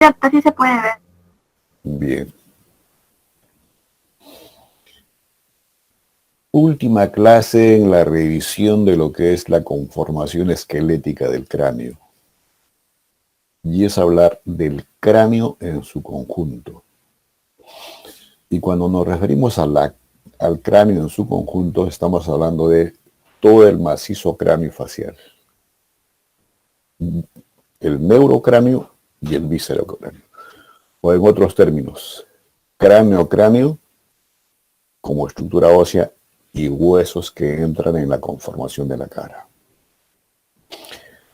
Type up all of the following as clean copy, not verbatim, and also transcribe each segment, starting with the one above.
Así se puede ver. Bien. Última clase en la revisión de lo que es la conformación esquelética del cráneo. Y es hablar del cráneo en su conjunto. Y cuando nos referimos al cráneo en su conjunto, estamos hablando de todo el macizo cráneo facial. El neurocráneo y el viscerocráneo. O en otros términos, cráneo como estructura ósea y huesos que entran en la conformación de la cara.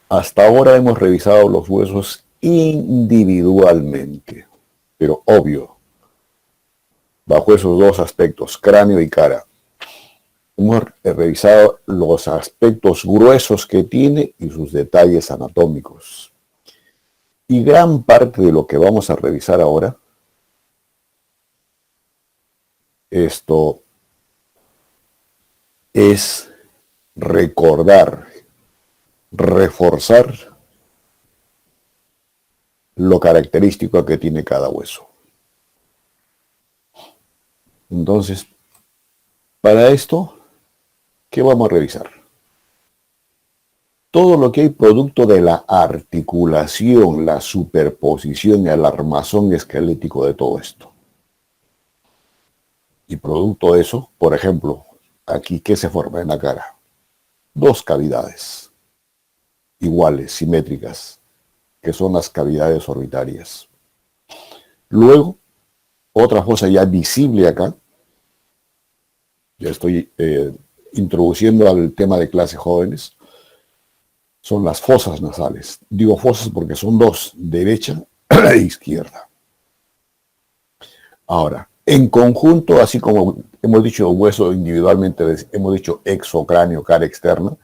Hasta ahora hemos revisado los huesos individualmente, pero obvio, bajo esos dos aspectos, cráneo y cara. Hemos revisado los aspectos gruesos que tiene y sus detalles anatómicos. Y gran parte de lo que vamos a revisar ahora, esto es recordar, reforzar lo característico que tiene cada hueso. Entonces, para esto, ¿qué vamos a revisar? Todo lo que hay producto de la articulación, la superposición y el armazón esquelético de todo esto. Y producto de eso, por ejemplo, aquí, ¿qué se forma en la cara? Dos cavidades, iguales, simétricas, que son las cavidades orbitarias. Luego, otra cosa ya visible acá, ya estoy introduciendo al tema de clases jóvenes, son las fosas nasales. Digo fosas porque son dos, derecha e izquierda. Ahora, en conjunto, así como hemos dicho hueso individualmente, hemos dicho exocráneo, cara externa,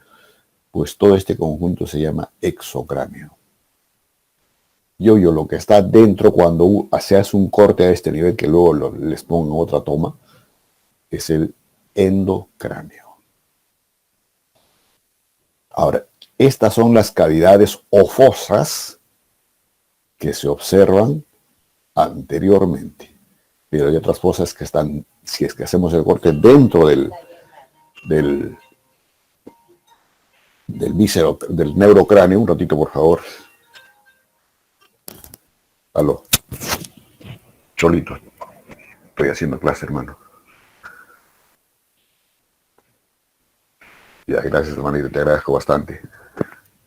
pues todo este conjunto se llama exocráneo. Yo lo que está dentro cuando se hace un corte a este nivel, que luego les pongo otra toma, es el endocráneo. Ahora, estas son las cavidades o fosas que se observan anteriormente. Pero hay otras fosas que están, si es que hacemos el corte dentro del neurocráneo. Un ratito, por favor. Aló. Cholito. Estoy haciendo clase, hermano. Ya, gracias, hermanito. Te agradezco bastante.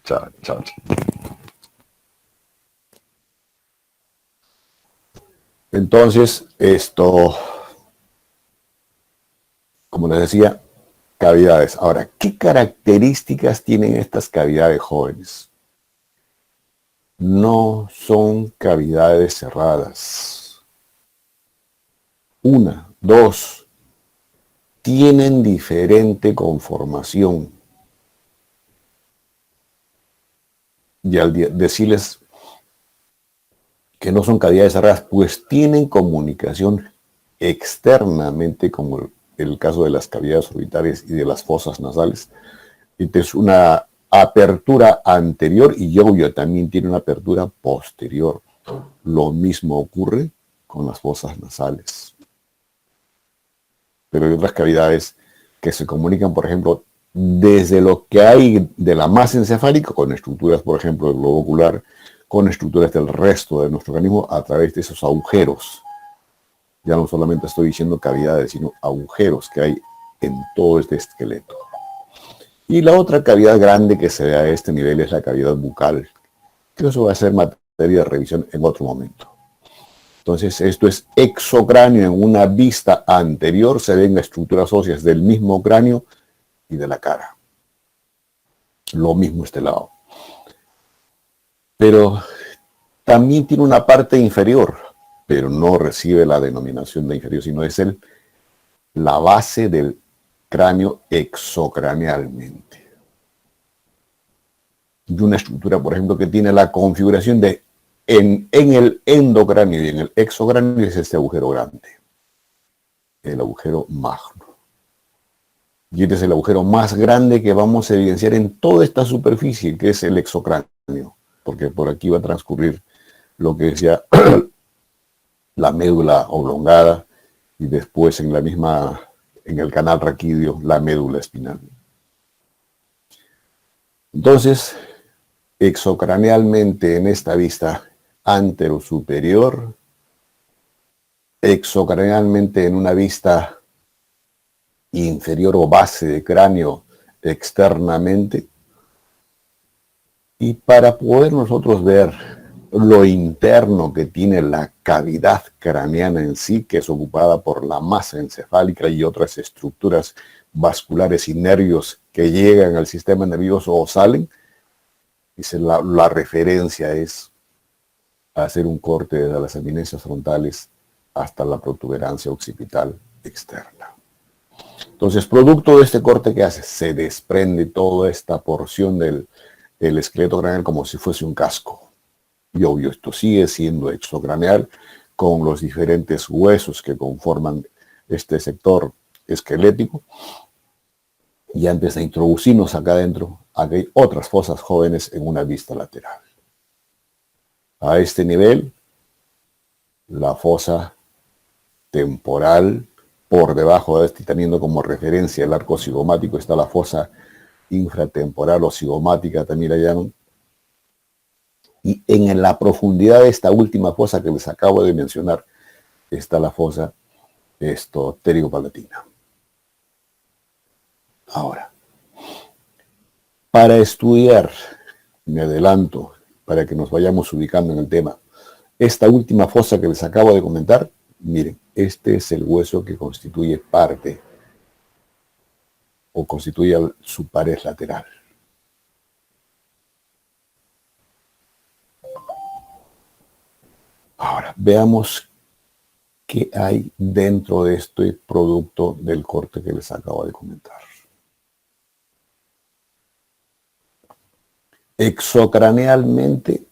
Chao, chao. Entonces, como les decía, cavidades. Ahora, ¿qué características tienen estas cavidades jóvenes? No son cavidades cerradas. Una, dos, tienen diferente conformación. Y al decirles que no son cavidades cerradas, pues tienen comunicación externamente, como el caso de las cavidades orbitarias y de las fosas nasales. Entonces, una apertura anterior y yo también tiene una apertura posterior. Lo mismo ocurre con las fosas nasales. Pero hay otras cavidades que se comunican, por ejemplo, desde lo que hay de la masa encefálica, con estructuras, por ejemplo, del globo ocular, con estructuras del resto de nuestro organismo a través de esos agujeros. Ya no solamente estoy diciendo cavidades, sino agujeros que hay en todo este esqueleto. Y la otra cavidad grande que se ve a este nivel es la cavidad bucal, que eso va a ser materia de revisión en otro momento. Entonces, esto es exocráneo. En una vista anterior se ven estructuras óseas del mismo cráneo y de la cara. Lo mismo este lado. Pero también tiene una parte inferior, pero no recibe la denominación de inferior, sino es la base del cráneo exocranealmente. Y una estructura, por ejemplo, que tiene la configuración de en el endocráneo y en el exocráneo es este agujero grande, el agujero magno. Y este es el agujero más grande que vamos a evidenciar en toda esta superficie, que es el exocráneo, porque por aquí va a transcurrir lo que decía la médula oblongada y después en el canal raquídeo, la médula espinal. Entonces, exocranealmente en esta vista anterosuperior, exocranealmente en una vista inferior o base de cráneo externamente, y para poder nosotros ver lo interno que tiene la cavidad craneana en sí, que es ocupada por la masa encefálica y otras estructuras vasculares y nervios que llegan al sistema nervioso o salen, dice la referencia es hacer un corte desde las eminencias frontales hasta la protuberancia occipital externa. Entonces, producto de este corte que hace, se desprende toda esta porción del esqueleto craneal como si fuese un casco. Y obvio, esto sigue siendo exocraneal con los diferentes huesos que conforman este sector esquelético. Y antes de introducirnos acá adentro, aquí hay otras fosas jóvenes en una vista lateral. A este nivel, la fosa temporal, por debajo de este, teniendo como referencia el arco cigomático, está la fosa infratemporal o cigomática, también la llaman. Y en la profundidad de esta última fosa que les acabo de mencionar, está la fosa pterigopalatina. Ahora, para estudiar, me adelanto, para que nos vayamos ubicando en el tema, esta última fosa que les acabo de comentar, miren, este es el hueso que constituye parte o constituye su pared lateral. Ahora, veamos qué hay dentro de este producto del corte que les acabo de comentar. Exocranealmente,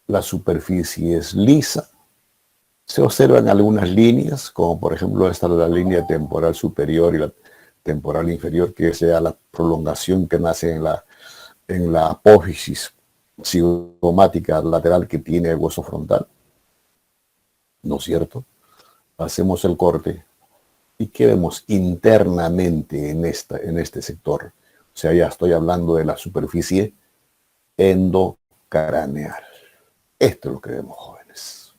la superficie es lisa. Se observan algunas líneas, como por ejemplo esta es la línea temporal superior y la temporal inferior, que es ya la prolongación que nace en la apófisis cigomática lateral que tiene el hueso frontal. ¿No es cierto? Hacemos el corte y ¿qué vemos internamente en este sector? O sea, ya estoy hablando de la superficie endocraneal. Esto es lo que vemos, jóvenes.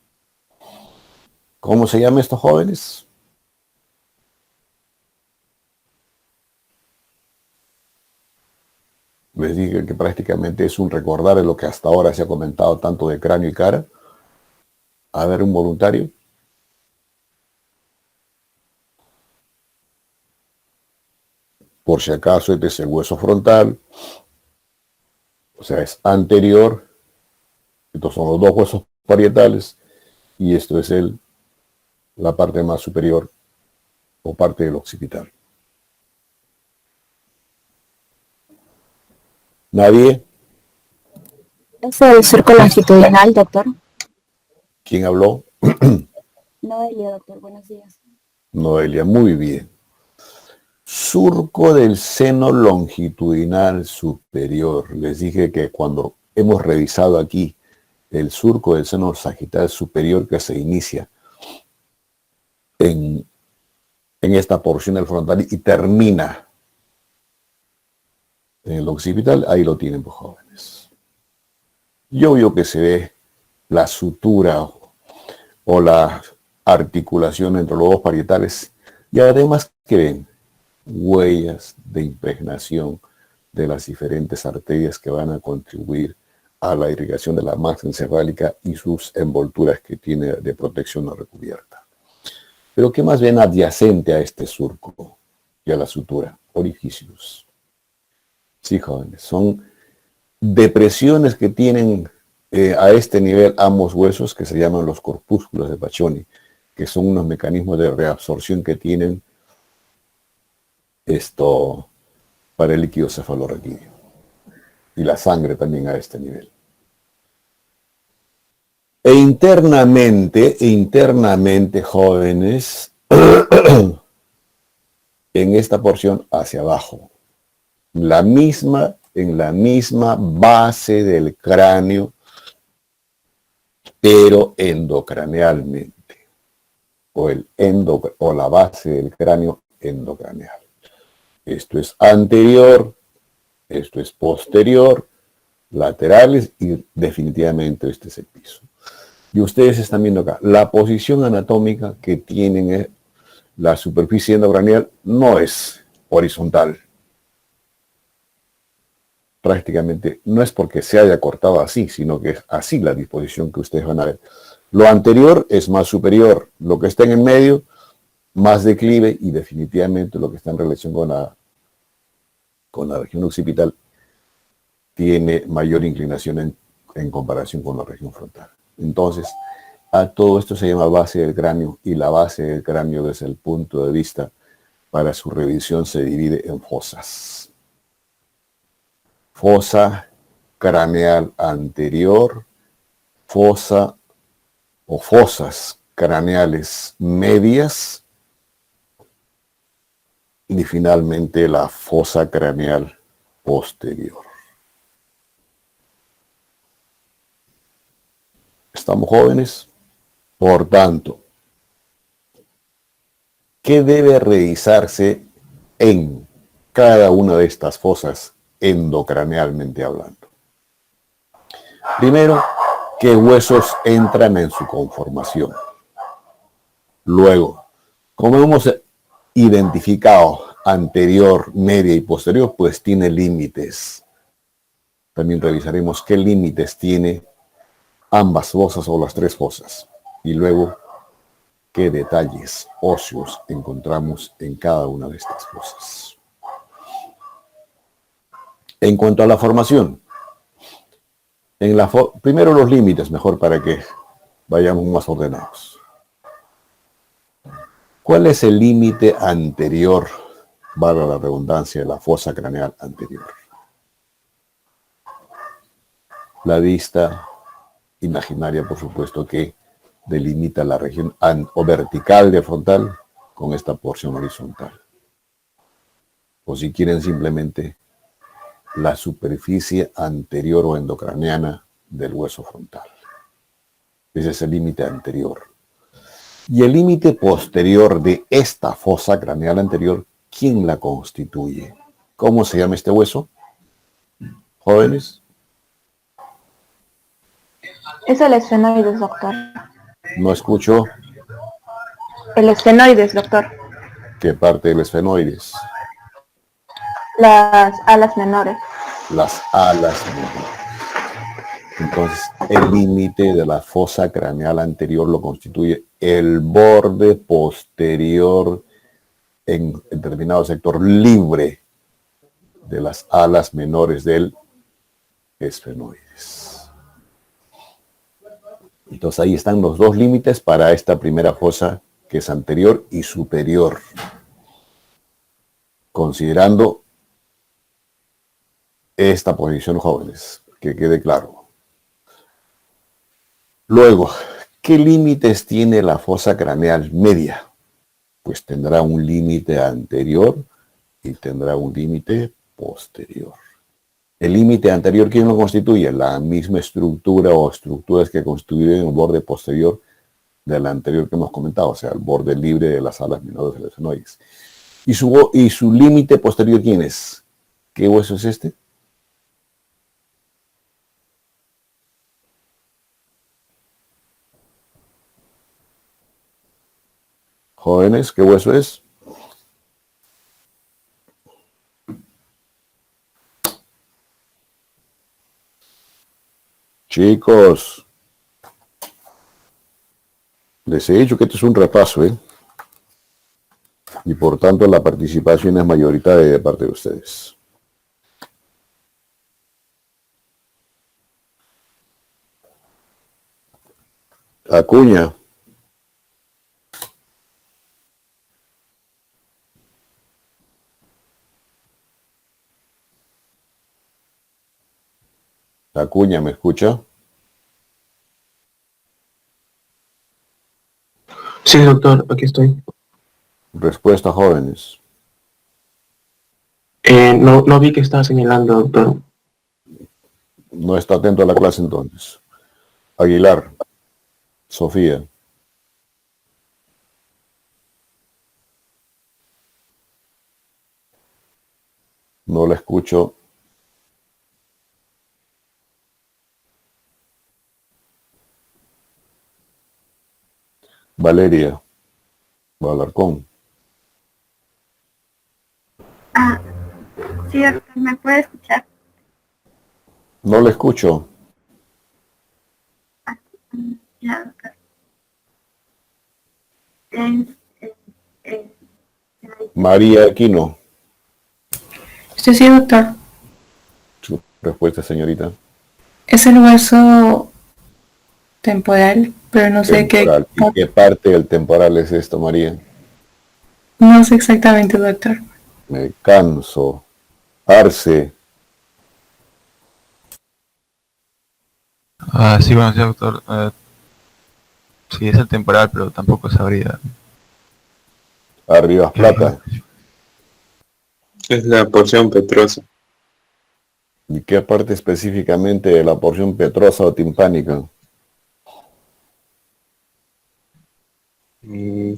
¿Cómo se llaman estos jóvenes? Les dije que prácticamente es un recordar de lo que hasta ahora se ha comentado tanto de cráneo y cara. A ver, un voluntario. Por si acaso, este es el hueso frontal. O sea, es anterior. Estos son los dos huesos parietales. Y esto es la parte más superior o parte del occipital. ¿Nadie? Es el surco longitudinal, doctor. ¿Quién habló? Noelia, doctor, buenos días. Noelia, muy bien. Surco del seno longitudinal superior. Les dije que cuando hemos revisado aquí el surco del seno sagital superior que se inicia en esta porción del frontal y termina en el occipital, ahí lo tienen, pues, jóvenes. Y obvio que se ve la sutura o la articulación entre los dos parietales y además que ven huellas de impregnación de las diferentes arterias que van a contribuir a la irrigación de la masa encefálica y sus envolturas que tiene de protección no recubierta. Pero ¿qué más ven adyacente a este surco y a la sutura? Orificios. Sí, jóvenes, son depresiones que tienen a este nivel ambos huesos que se llaman los corpúsculos de Paccioni, que son unos mecanismos de reabsorción que tienen para el líquido cefalorraquídeo. Y la sangre también a este nivel. E internamente, jóvenes, en esta porción hacia abajo, en la misma base del cráneo, pero endocranealmente, o la base del cráneo endocraneal. Esto es anterior, esto es posterior, laterales y definitivamente este es el piso. Y ustedes están viendo acá, la posición anatómica que tienen la superficie endocraneal no es horizontal. Prácticamente no es porque se haya cortado así, sino que es así la disposición que ustedes van a ver. Lo anterior es más superior, lo que está en el medio más declive y definitivamente lo que está en relación con la región occipital tiene mayor inclinación en comparación con la región frontal. Entonces, a todo esto se llama base del cráneo y la base del cráneo desde el punto de vista para su revisión se divide en fosas. Fosa craneal anterior, fosa o fosas craneales medias y finalmente la fosa craneal posterior. Estamos jóvenes, por tanto, ¿qué debe revisarse en cada una de estas fosas endocranealmente hablando? Primero, qué huesos entran en su conformación. Luego, como hemos identificado anterior, media y posterior, pues tiene límites. También revisaremos qué límites tiene ambas fosas o las tres fosas. Y luego, qué detalles óseos encontramos en cada una de estas fosas. En cuanto a la formación, primero los límites, mejor para que vayamos más ordenados. ¿Cuál es el límite anterior, valga la redundancia, de la fosa craneal anterior? La vista imaginaria, por supuesto, que delimita la región o vertical de frontal con esta porción horizontal. O si quieren simplemente la superficie anterior o endocraneana del hueso frontal. Ese es el límite anterior. Y el límite posterior de esta fosa craneal anterior, ¿quién la constituye? ¿Cómo se llama este hueso? Jóvenes. Es el esfenoides, doctor. No escucho. El esfenoides, doctor. ¿Qué parte del esfenoides? Las alas menores. Las alas menores. Entonces, el límite de la fosa craneal anterior lo constituye el borde posterior en determinado sector libre de las alas menores del esfenoides. Entonces, ahí están los dos límites para esta primera fosa, que es anterior y superior. Considerando esta posición, jóvenes, que quede claro. Luego, ¿qué límites tiene la fosa craneal media? Pues tendrá un límite anterior y tendrá un límite posterior. El límite anterior, ¿quién lo constituye? La misma estructura o estructuras que constituyen el borde posterior de la anterior que hemos comentado, o sea, el borde libre de las alas menores de los esfenoides. ¿Y su límite posterior quién es? ¿Qué hueso es este? Jóvenes, ¿qué hueso es? Chicos, les he dicho que esto es un repaso, ¿eh? Y por tanto la participación es mayoritaria de parte de ustedes. Acuña. Acuña, ¿me escucha? Sí, doctor, aquí estoy. Respuesta, jóvenes. No vi que estaba señalando, doctor. No está atento a la clase entonces. Aguilar. Sofía. No la escucho. Valeria. Balarcón. Sí, doctor, ¿me puede escuchar? No la escucho. Ya, doctor. Eh, eh, María Aquino. Sí, doctor. Su respuesta, señorita. Es el hueso temporal, pero no sé Temporal. ¿Y qué parte del temporal es esto, María? no sé exactamente, doctor. Me canso. Arce. Sí, bueno, sí, doctor. Sí, es el temporal, pero tampoco sabría. Arriba Plata. Es la porción petrosa. ¿Y qué parte específicamente de la porción petrosa o timpánica?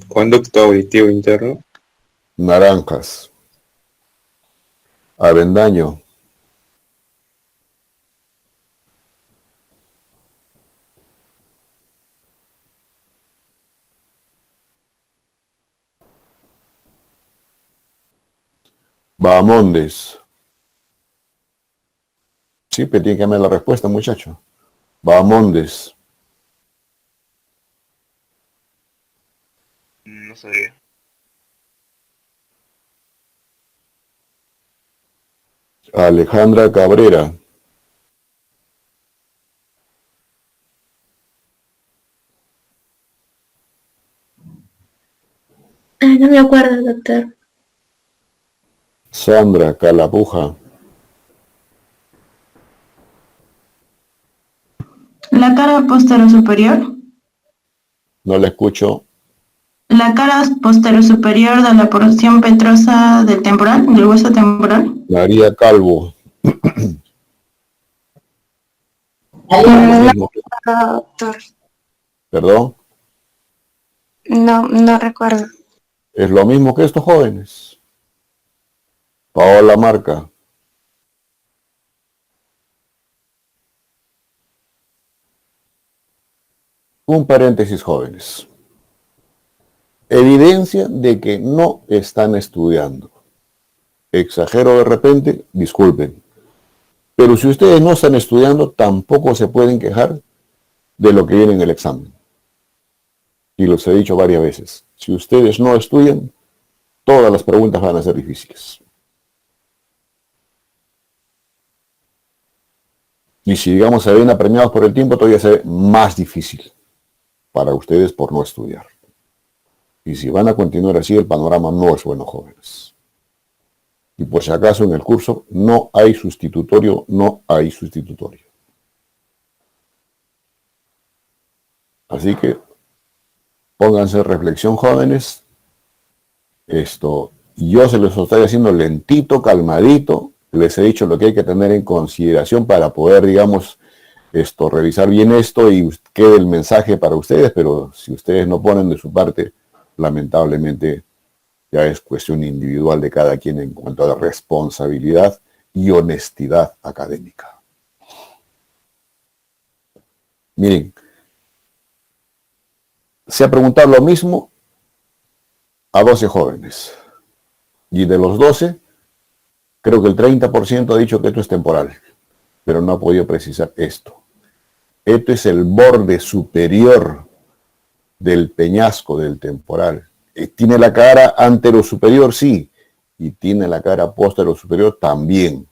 Conducto auditivo interno. Naranjas. Avendaño. Bahamondes. Sí, pero tiene que darme la respuesta, muchacho. Bahamondes. No sabía. Alejandra Cabrera. no me acuerdo, doctor. Sandra Calapuja. La cara postero superior. No la escucho. La cara postero superior de la porción petrosa del temporal, del hueso temporal. María Calvo. No, Mismo. doctor. Perdón. No recuerdo. Es lo mismo que estos jóvenes. Paola Marca. Un paréntesis, jóvenes. Evidencia de que no están estudiando. Exagero de repente, disculpen. Pero si ustedes no están estudiando, tampoco se pueden quejar de lo que viene en el examen. Y los he dicho varias veces. Si ustedes no estudian, todas las preguntas van a ser difíciles. Y si, digamos, se ven apremiados por el tiempo, todavía se ve más difícil para ustedes por no estudiar. Y si van a continuar así, el panorama no es bueno, jóvenes. Y por si acaso en el curso no hay sustitutorio, no hay sustitutorio. Así que pónganse en reflexión, jóvenes. Yo se los estoy haciendo lentito, calmadito. Les he dicho lo que hay que tener en consideración para poder, digamos, revisar bien esto y quede el mensaje para ustedes, pero si ustedes no ponen de su parte, lamentablemente ya es cuestión individual de cada quien en cuanto a la responsabilidad y honestidad académica. Miren, se ha preguntado lo mismo a 12 jóvenes. Y de los 12, creo que el 30% ha dicho que esto es temporal, pero no ha podido precisar esto. Esto es el borde superior del peñasco del temporal. ¿Tiene la cara anterosuperior? Sí. Y tiene la cara posterosuperior también.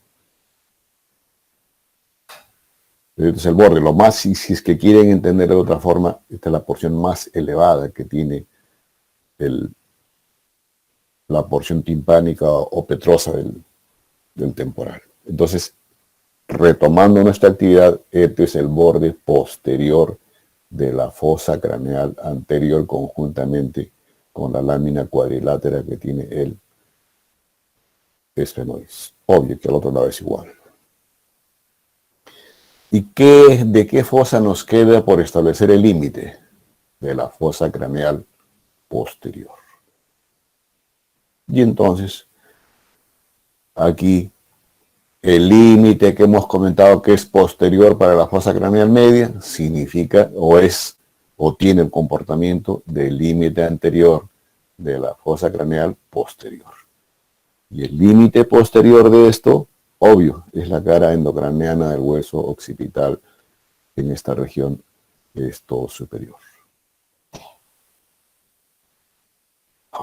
Este es el borde. Lo más, si es que quieren entender de otra forma, esta es la porción más elevada que tiene la porción timpánica o petrosa del temporal. Entonces, retomando nuestra actividad, este es el borde posterior de la fosa craneal anterior conjuntamente con la lámina cuadrilátera que tiene el esfenoides. Obvio que al otro lado es igual. ¿Y de qué fosa nos queda por establecer el límite? de la fosa craneal posterior. Y entonces, aquí, el límite que hemos comentado que es posterior para la fosa craneal media, significa o tiene el comportamiento del límite anterior de la fosa craneal posterior. Y el límite posterior de esto, obvio, es la cara endocraneana del hueso occipital en esta región superior.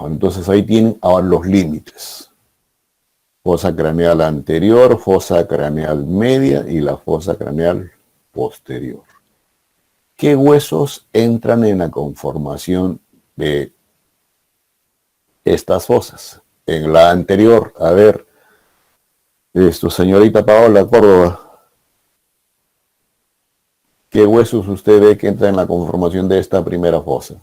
Entonces ahí tienen ahora los límites. Fosa craneal anterior, fosa craneal media y la fosa craneal posterior. ¿Qué huesos entran en la conformación de estas fosas? En la anterior, a ver, señorita Paola Córdoba, ¿qué huesos usted ve que entran en la conformación de esta primera fosa?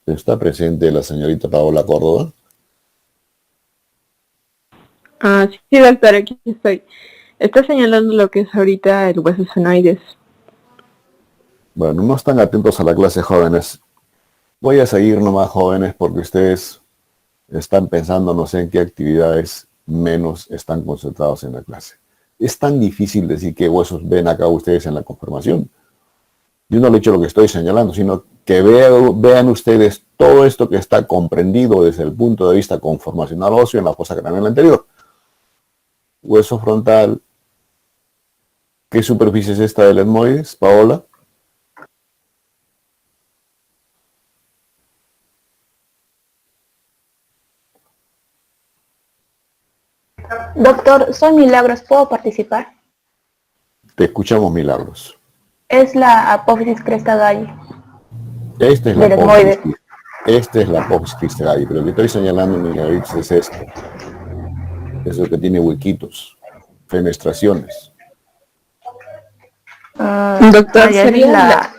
¿Está presente la señorita Paola Córdoba? Sí, doctor, aquí estoy. Está señalando lo que es ahorita el hueso esfenoides. Bueno, no están atentos a la clase, jóvenes. Voy a seguir nomás, jóvenes, porque ustedes están pensando no sé en qué actividades menos están concentrados en la clase. Es tan difícil decir qué huesos ven acá ustedes en la conformación. Yo no le he dicho lo que estoy señalando, sino que vean ustedes todo esto que está comprendido desde el punto de vista conformacional óseo en la fosa craneal anterior. Hueso frontal. ¿Qué superficie es esta del etmoides, Paola? Doctor, soy Milagros, ¿puedo participar? Te escuchamos, Milagros. Es la apófisis cresta galli. Esta es la Del etmoides. apófisis. Esta es la apófisis cresta galli, pero lo que estoy señalando, Milagros, es esto. Eso que tiene huequitos, fenestraciones. Doctor, sería la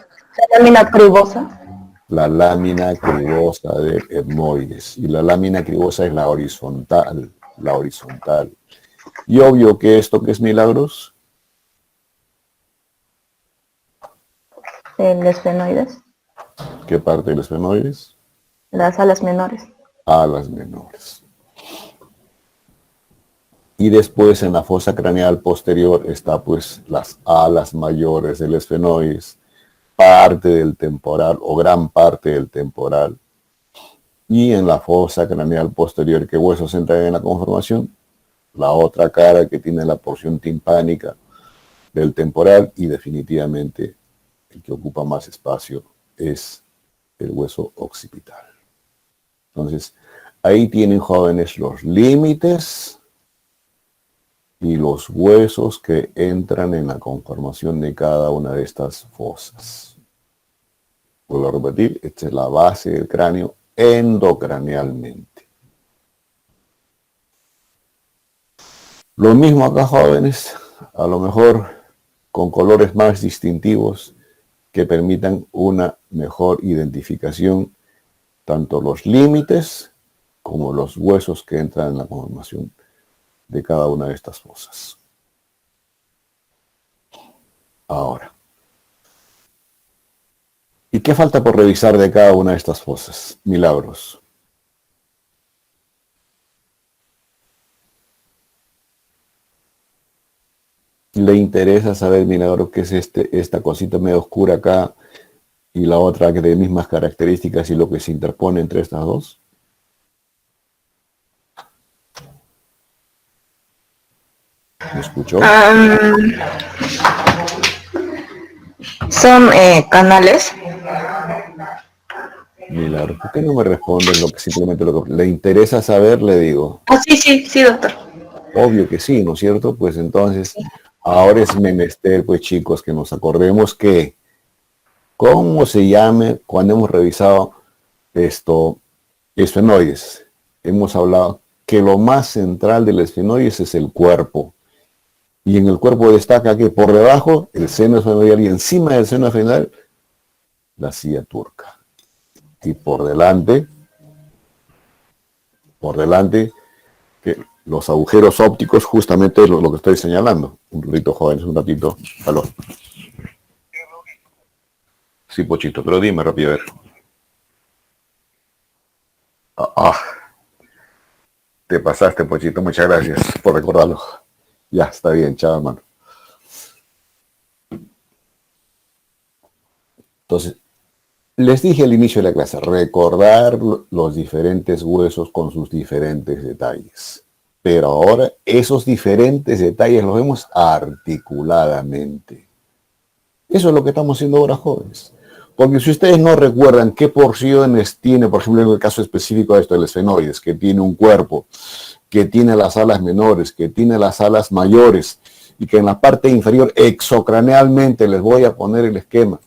lámina cribosa. La lámina cribosa del etmoides. Y la lámina cribosa es la horizontal. La horizontal. Y obvio que esto que es Milagros. El esfenoides. ¿Qué parte del esfenoides? Las alas menores. Alas menores. Y después en la fosa craneal posterior está pues las alas mayores del esfenoides, parte del temporal o gran parte del temporal. Y en la fosa craneal posterior, ¿qué huesos entran en la conformación? La otra cara que tiene la porción timpánica del temporal y definitivamente el que ocupa más espacio es el hueso occipital. Entonces, ahí tienen, jóvenes, los límites y los huesos que entran en la conformación de cada una de estas fosas. Vuelvo a repetir, esta es la base del cráneo endocranealmente. Lo mismo acá, jóvenes, a lo mejor con colores más distintivos que permitan una mejor identificación, tanto los límites como los huesos que entran en la conformación de cada una de estas fosas. Ahora, ¿y qué falta por revisar de cada una de estas fosas? Milagros. ¿Le interesa saber, Milagros, qué es esta cosita medio oscura acá y la otra que de mismas características y lo que se interpone entre estas dos? ¿Me escuchó? Son canales. Milagros, ¿por qué no me responden simplemente lo que le interesa saber? Le digo. Sí, doctor. Obvio que sí, ¿no es cierto? Pues entonces, ahora es menester, pues chicos, que nos acordemos que, ¿cómo se llame cuando hemos revisado esfenoides? Hemos hablado que lo más central del esfenoides es el cuerpo. Y en el cuerpo destaca que por debajo el seno esfenoidal y encima del seno esfenoidal la silla turca. Y por delante por delante, que los agujeros ópticos justamente es lo que estoy señalando. Un ratito, jóvenes, un ratito. Aló. Sí, Pochito, pero dime rápido, a ver. Te pasaste, Pochito, muchas gracias por recordarlo. Ya, está bien, chao, hermano. Entonces, les dije al inicio de la clase, recordar los diferentes huesos con sus diferentes detalles. Pero ahora esos diferentes detalles los vemos articuladamente. Eso es lo que estamos haciendo ahora, jóvenes. Porque si ustedes no recuerdan qué porciones tiene, por ejemplo, en el caso específico de esto del esfenoides, que tiene un cuerpo, que tiene las alas menores, que tiene las alas mayores, y que en la parte inferior exocranealmente les voy a poner el esquema.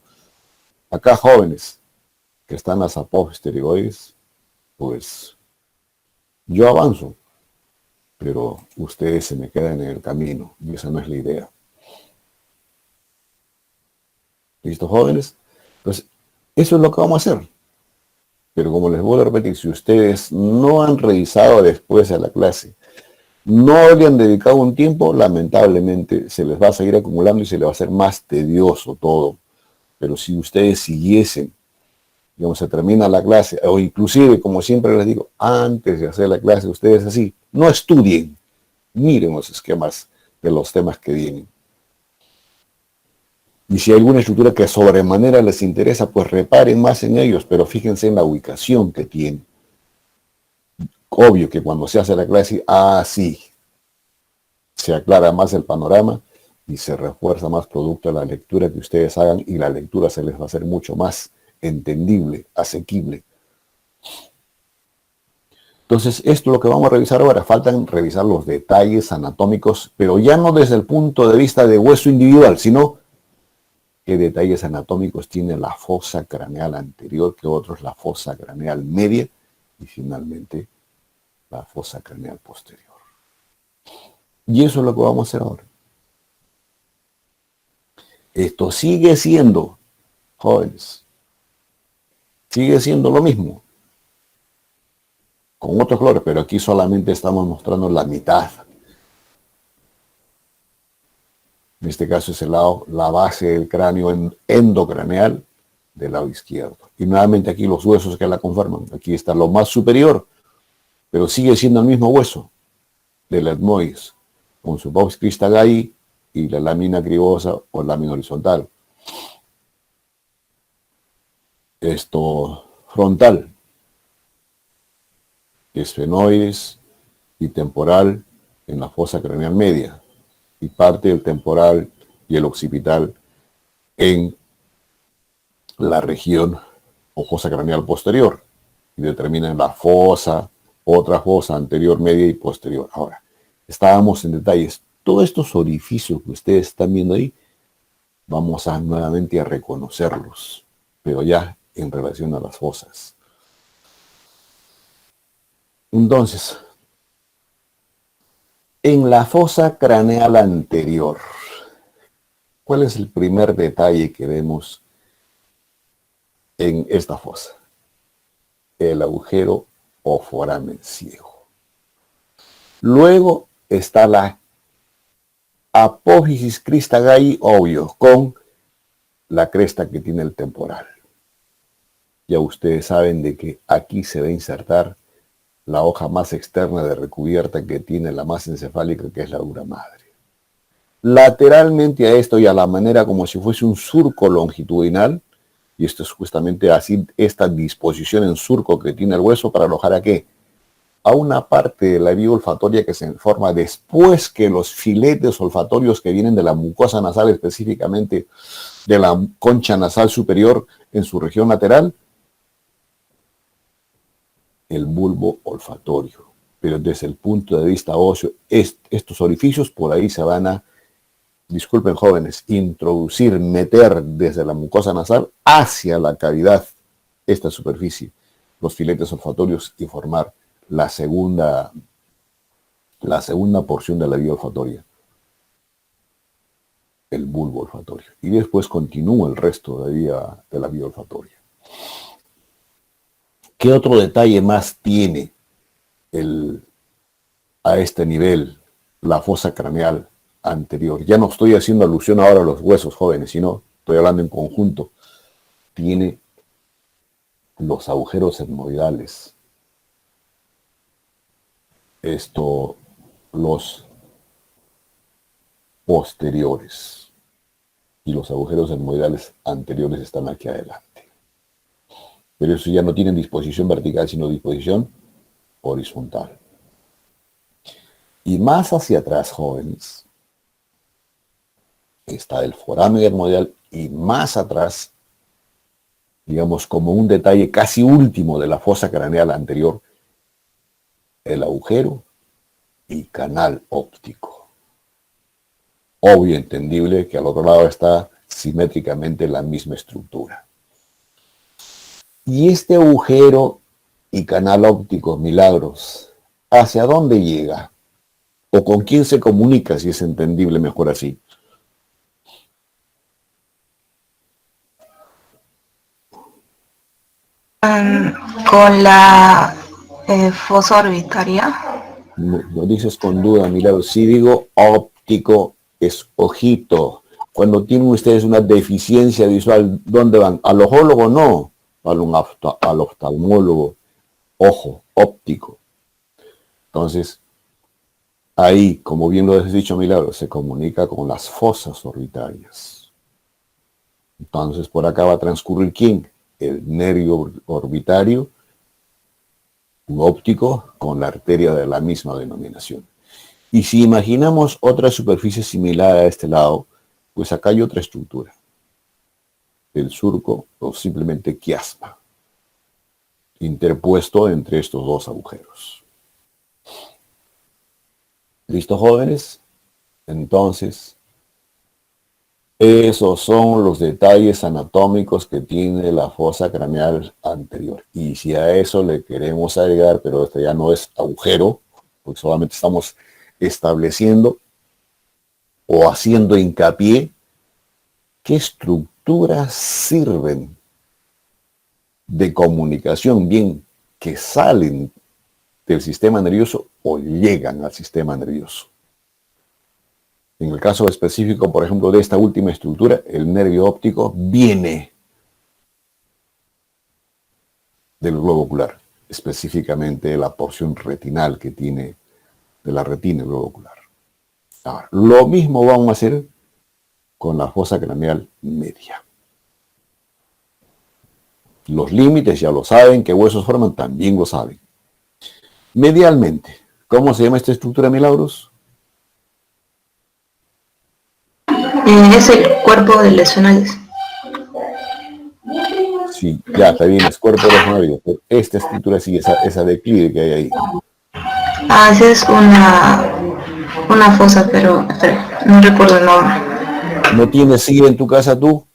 Acá, jóvenes, que están las apófisis pterygoides, pues yo avanzo, pero ustedes se me quedan en el camino, y esa no es la idea. ¿Listo, jóvenes? Entonces, eso es lo que vamos a hacer. Pero como les voy a repetir, si ustedes no han revisado después de la clase, no le han dedicado un tiempo, lamentablemente se les va a seguir acumulando y se les va a hacer más tedioso todo. Pero si ustedes siguiesen, digamos, se termina la clase, o inclusive, como siempre les digo, antes de hacer la clase, ustedes así, no estudien, miren los esquemas de los temas que vienen. Y si hay alguna estructura que sobremanera les interesa, pues reparen más en ellos, pero fíjense en la ubicación que tiene. Obvio que cuando se hace la clase, sí, se aclara más el panorama y se refuerza más producto de la lectura que ustedes hagan, y la lectura se les va a hacer mucho más entendible, asequible. Entonces, esto es lo que vamos a revisar ahora. Faltan revisar los detalles anatómicos, pero ya no desde el punto de vista de hueso individual, sino qué detalles anatómicos tiene la fosa craneal anterior, que otros la fosa craneal media, y finalmente la fosa craneal posterior. Y eso es lo que vamos a hacer ahora. Esto sigue siendo, jóvenes, sigue siendo lo mismo, con otros colores, pero aquí solamente estamos mostrando la mitad. En este caso es el lado, la base del cráneo endocraneal del lado izquierdo. Y nuevamente aquí los huesos que la conforman. Aquí está lo más superior, pero sigue siendo el mismo hueso del etmoides, con su apófisis crista galli y la lámina cribosa o lámina horizontal. Esto frontal, esfenoides y temporal en la fosa craneal media, y parte del temporal y el occipital en la región o fosa craneal posterior, y determinan la fosa, otra fosa anterior, media y posterior. Ahora, estábamos en detalles. Todos estos orificios que ustedes están viendo ahí, vamos a nuevamente a reconocerlos, pero ya en relación a las fosas. Entonces, en la fosa craneal anterior, ¿cuál es el primer detalle que vemos en esta fosa? El agujero o foramen ciego. Luego está la apófisis crista galli, obvio, con la cresta que tiene el temporal. Ya ustedes saben de que aquí se va a insertar la hoja más externa de recubierta que tiene la masa encefálica, que es la dura madre. Lateralmente a esto y a la manera como si fuese un surco longitudinal, y esto es justamente así, esta disposición en surco que tiene el hueso para alojar ¿a qué? A una parte de la vía olfatoria que se forma después que los filetes olfatorios que vienen de la mucosa nasal, específicamente de la concha nasal superior en su región lateral, el bulbo olfatorio. Pero desde el punto de vista óseo, estos orificios por ahí se van a, disculpen jóvenes, introducir, meter desde la mucosa nasal hacia la cavidad, esta superficie, los filetes olfatorios, y formar la segunda porción de la vía olfatoria, el bulbo olfatorio. Y después continúa el resto de la vía olfatoria. ¿Qué otro detalle más tiene a este nivel, la fosa craneal anterior. Ya no estoy haciendo alusión ahora a los huesos jóvenes, sino estoy hablando en conjunto. Tiene los agujeros etmoidales. Los posteriores. Y los agujeros etmoidales anteriores están aquí adelante. Pero eso ya no tienen disposición vertical, sino disposición horizontal. Y más hacia atrás, jóvenes, está el foramen etmoidal y más atrás, digamos como un detalle casi último de la fosa craneal anterior, el agujero y canal óptico. Obvio, entendible que al otro lado está simétricamente la misma estructura. Y este agujero y canal óptico, Milagros, ¿hacia dónde llega? ¿O con quién se comunica, si es entendible mejor así? Con la fosa orbitaria. Lo dices con duda, Milagros. Si digo óptico, es ojito. Cuando tienen ustedes una deficiencia visual, ¿dónde van? ¿Al ojólogo? No. Al oftalmólogo. Ojo, óptico. Entonces, ahí, como bien lo has dicho, Milagros, se comunica con las fosas orbitarias. Entonces, por acá va a transcurrir ¿quién? El nervio orbitario, un óptico, con la arteria de la misma denominación. Y si imaginamos otra superficie similar a este lado, pues acá hay otra estructura. El surco o simplemente quiasma, interpuesto entre estos dos agujeros. ¿Listo, jóvenes? Entonces, esos son los detalles anatómicos que tiene la fosa craneal anterior. Y si a eso le queremos agregar, pero este ya no es agujero, porque solamente estamos estableciendo o haciendo hincapié qué estructuras sirven de comunicación, bien que salen del sistema nervioso o llegan al sistema nervioso. En el caso específico, por ejemplo, de esta última estructura, el nervio óptico viene del globo ocular, específicamente la porción retinal que tiene de la retina el globo ocular. Ahora, lo mismo vamos a hacer con la fosa craneal media. Los límites ya lo saben, qué huesos forman también lo saben. Medialmente, ¿cómo se llama esta estructura, Milagros? Es el cuerpo del esfenoides. Sí, ya está bien, es cuerpo de los pero esta estructura sí, esa declive que hay ahí. Ah, esa es una fosa, pero espera, no recuerdo el nombre. ¿No tienes silla en tu casa tú?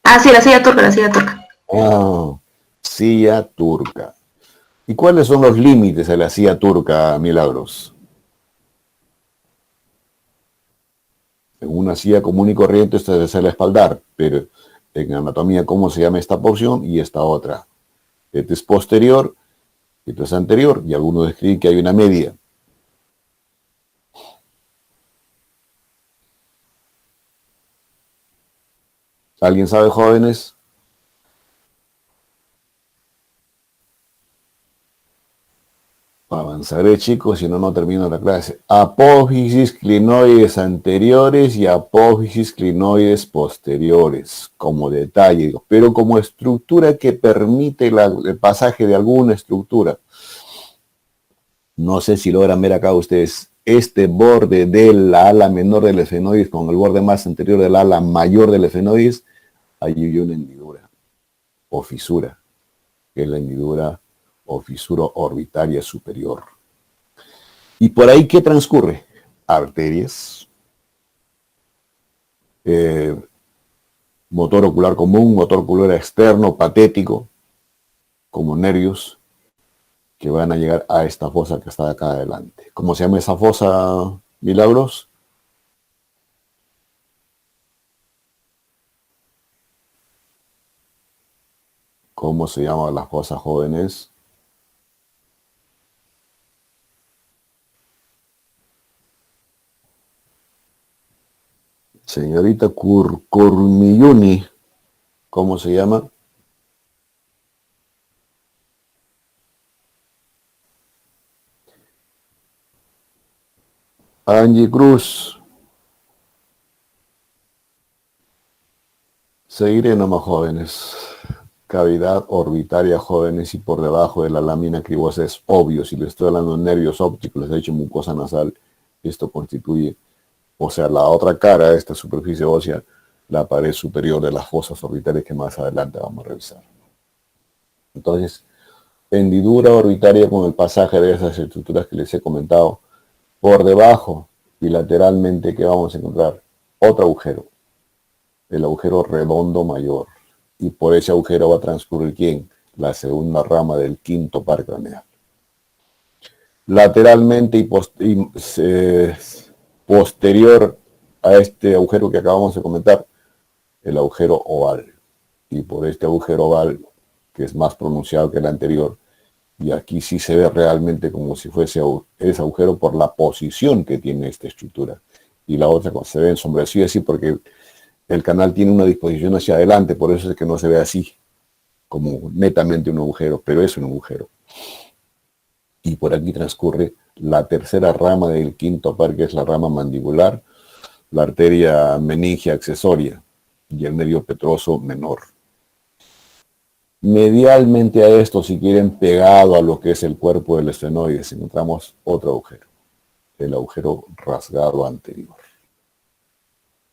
Ah, sí, la silla turca, la silla turca. Ah, silla turca. ¿Y cuáles son los límites de la silla turca, Milagros? En una silla común y corriente esta es el espaldar, pero en anatomía, ¿cómo se llama esta porción? Y esta otra. Este es posterior, esto es anterior, y algunos describen que hay una media. ¿Alguien sabe, jóvenes? Avanzaré, chicos, si no, no termino la clase. Apófisis clinoides anteriores y apófisis clinoides posteriores, como detalle, pero como estructura que permite el pasaje de alguna estructura. No sé si logran ver acá ustedes este borde de la ala menor del esfenoides con el borde más anterior del ala mayor del esfenoides. Ahí hay una hendidura o fisura, que es la hendidura o fisura orbitaria superior. ¿Y por ahí qué transcurre? Arterias, motor ocular común, motor ocular externo, patético, como nervios que van a llegar a esta fosa que está de acá adelante. ¿Cómo se llama esa fosa, Milagros? ¿Cómo se llama la fosa, jóvenes? Señorita Kurmiyuni, ¿cómo se llama? Angie Cruz. Seguiré nomás, jóvenes. Cavidad orbitaria, jóvenes, y por debajo de la lámina cribosa es obvio. Si les estoy hablando de nervios ópticos, les he dicho mucosa nasal, esto constituye, o sea, la otra cara de esta superficie ósea, la pared superior de las fosas orbitales que más adelante vamos a revisar. Entonces, hendidura orbitaria con el pasaje de esas estructuras que les he comentado. Por debajo y lateralmente, ¿qué vamos a encontrar? Otro agujero. El agujero redondo mayor. Y por ese agujero va a transcurrir ¿quién? La segunda rama del quinto par craneal. Lateralmente y posterior a este agujero que acabamos de comentar, el agujero oval. Y por este agujero oval, que es más pronunciado que el anterior, y aquí sí se ve realmente como si fuese ese agujero por la posición que tiene esta estructura. Y la otra se ve ensombrecido así porque el canal tiene una disposición hacia adelante, por eso es que no se ve así, como netamente un agujero, pero es un agujero. Y por aquí transcurre la tercera rama del quinto par, que es la rama mandibular, la arteria meningia accesoria y el nervio petroso menor. Medialmente a esto, si quieren, pegado a lo que es el cuerpo del esfenoides, encontramos otro agujero, el agujero rasgado anterior.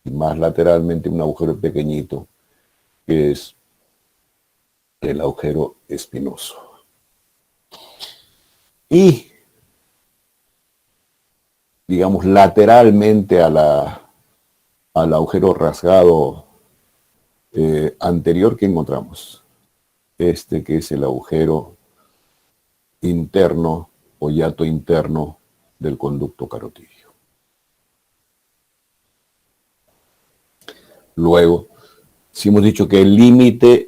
Y más lateralmente un agujero pequeñito, que es el agujero espinoso. Y, digamos, lateralmente al agujero rasgado anterior, ¿qué encontramos? Este que es el agujero interno o hiato interno del conducto carotidio. Luego, si hemos dicho que el límite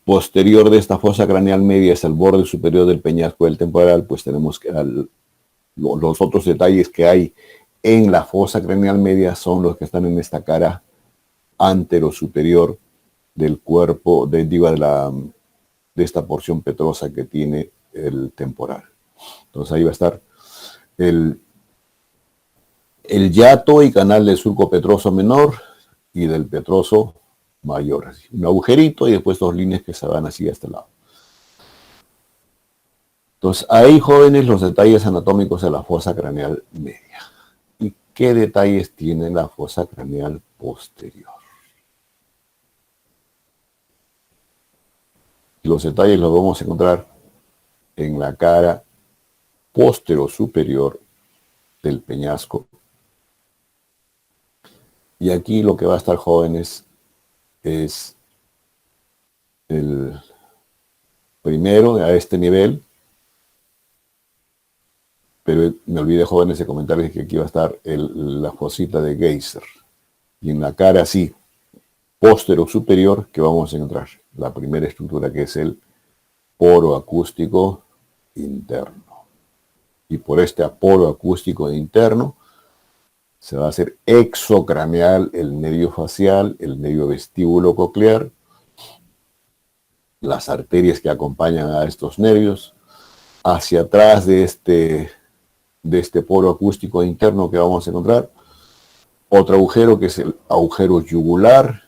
posterior de esta fosa craneal media es el borde superior del peñasco del temporal, pues tenemos que los otros detalles que hay en la fosa craneal media son los que están en esta cara antero-superior del cuerpo, de esta porción petrosa que tiene el temporal. Entonces ahí va a estar el hiato y canal del surco petroso menor y del petroso mayor. Así. Un agujerito y después dos líneas que se van así a este lado. Entonces ahí, jóvenes, los detalles anatómicos de la fosa craneal media. ¿Y qué detalles tiene la fosa craneal posterior? Los detalles los vamos a encontrar en la cara postero-superior del peñasco. Y aquí lo que va a estar, jóvenes, es el primero a este nivel. Pero me olvidé, jóvenes, de comentarles que aquí va a estar la fosita de Geyser. Y en la cara así, postero-superior, que vamos a encontrar la primera estructura, que es el poro acústico interno. Y por este poro acústico interno se va a hacer exocraneal el nervio facial, el nervio vestíbulo coclear, las arterias que acompañan a estos nervios. Hacia atrás de este poro acústico interno que vamos a encontrar otro agujero, que es el agujero yugular.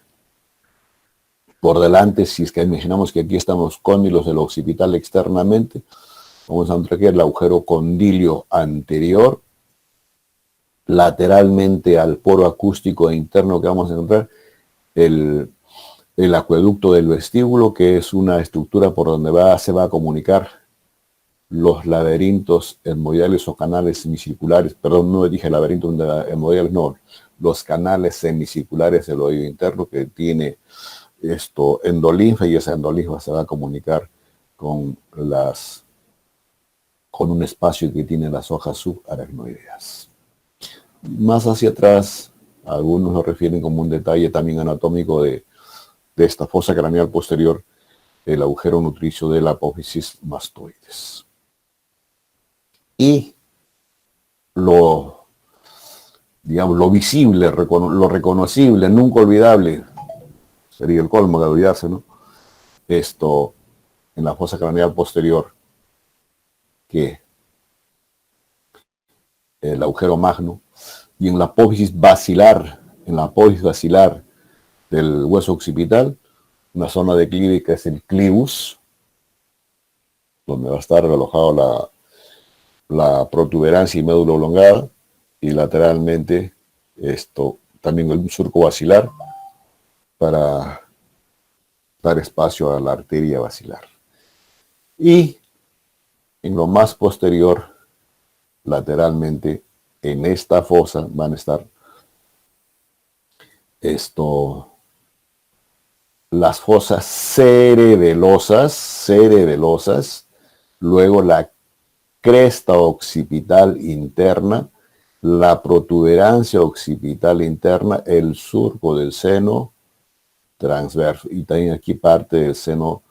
Por delante, si es que imaginamos que aquí estamos cóndilos del occipital externamente, vamos a encontrar aquí el agujero condilio anterior. Lateralmente al poro acústico interno que vamos a encontrar el acueducto del vestíbulo, que es una estructura por donde se va a comunicar los laberintos hemorroidales o canales semicirculares, perdón, no dije laberintos hemorroidales, no, los canales semicirculares del oído interno, que tiene endolinfa, y esa endolinfa se va a comunicar con un espacio que tiene las hojas subaracnoideas. Más hacia atrás, algunos lo refieren como un detalle también anatómico de esta fosa craneal posterior, el agujero nutricio de la apófisis mastoides. Y lo digamos, lo visible, lo reconocible, nunca olvidable, sería el colmo de olvidarse, ¿no? Esto en la fosa craneal posterior, que el agujero magno, y en la apófisis basilar, del hueso occipital, una zona declive que es el clivus, donde va a estar alojado la protuberancia y médula oblongada, y lateralmente también el surco basilar para dar espacio a la arteria basilar. Y en lo más posterior, lateralmente, en esta fosa van a estar las fosas cerebelosas, luego la cresta occipital interna, la protuberancia occipital interna, el surco del seno transverso y también aquí parte del seno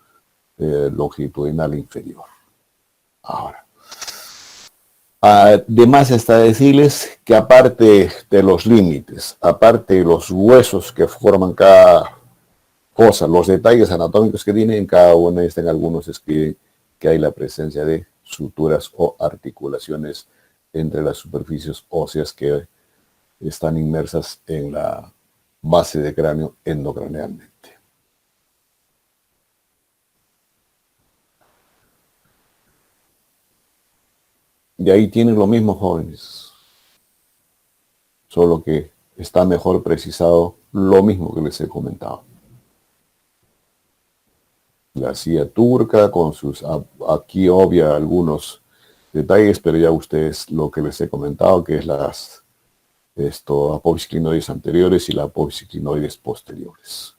longitudinal inferior. Ahora, además está decirles que aparte de los límites, aparte de los huesos que forman cada cosa, los detalles anatómicos que tienen, en cada una están algunos escriben que hay la presencia de suturas o articulaciones entre las superficies óseas que están inmersas en la base de cráneo endocranealmente. Y ahí tienen lo mismo, jóvenes, solo que está mejor precisado lo mismo que les he comentado. La silla turca con sus, aquí obvia algunos detalles, pero ya ustedes lo que les he comentado, que es las apófisis clinoides anteriores y la apófisis clinoides posteriores.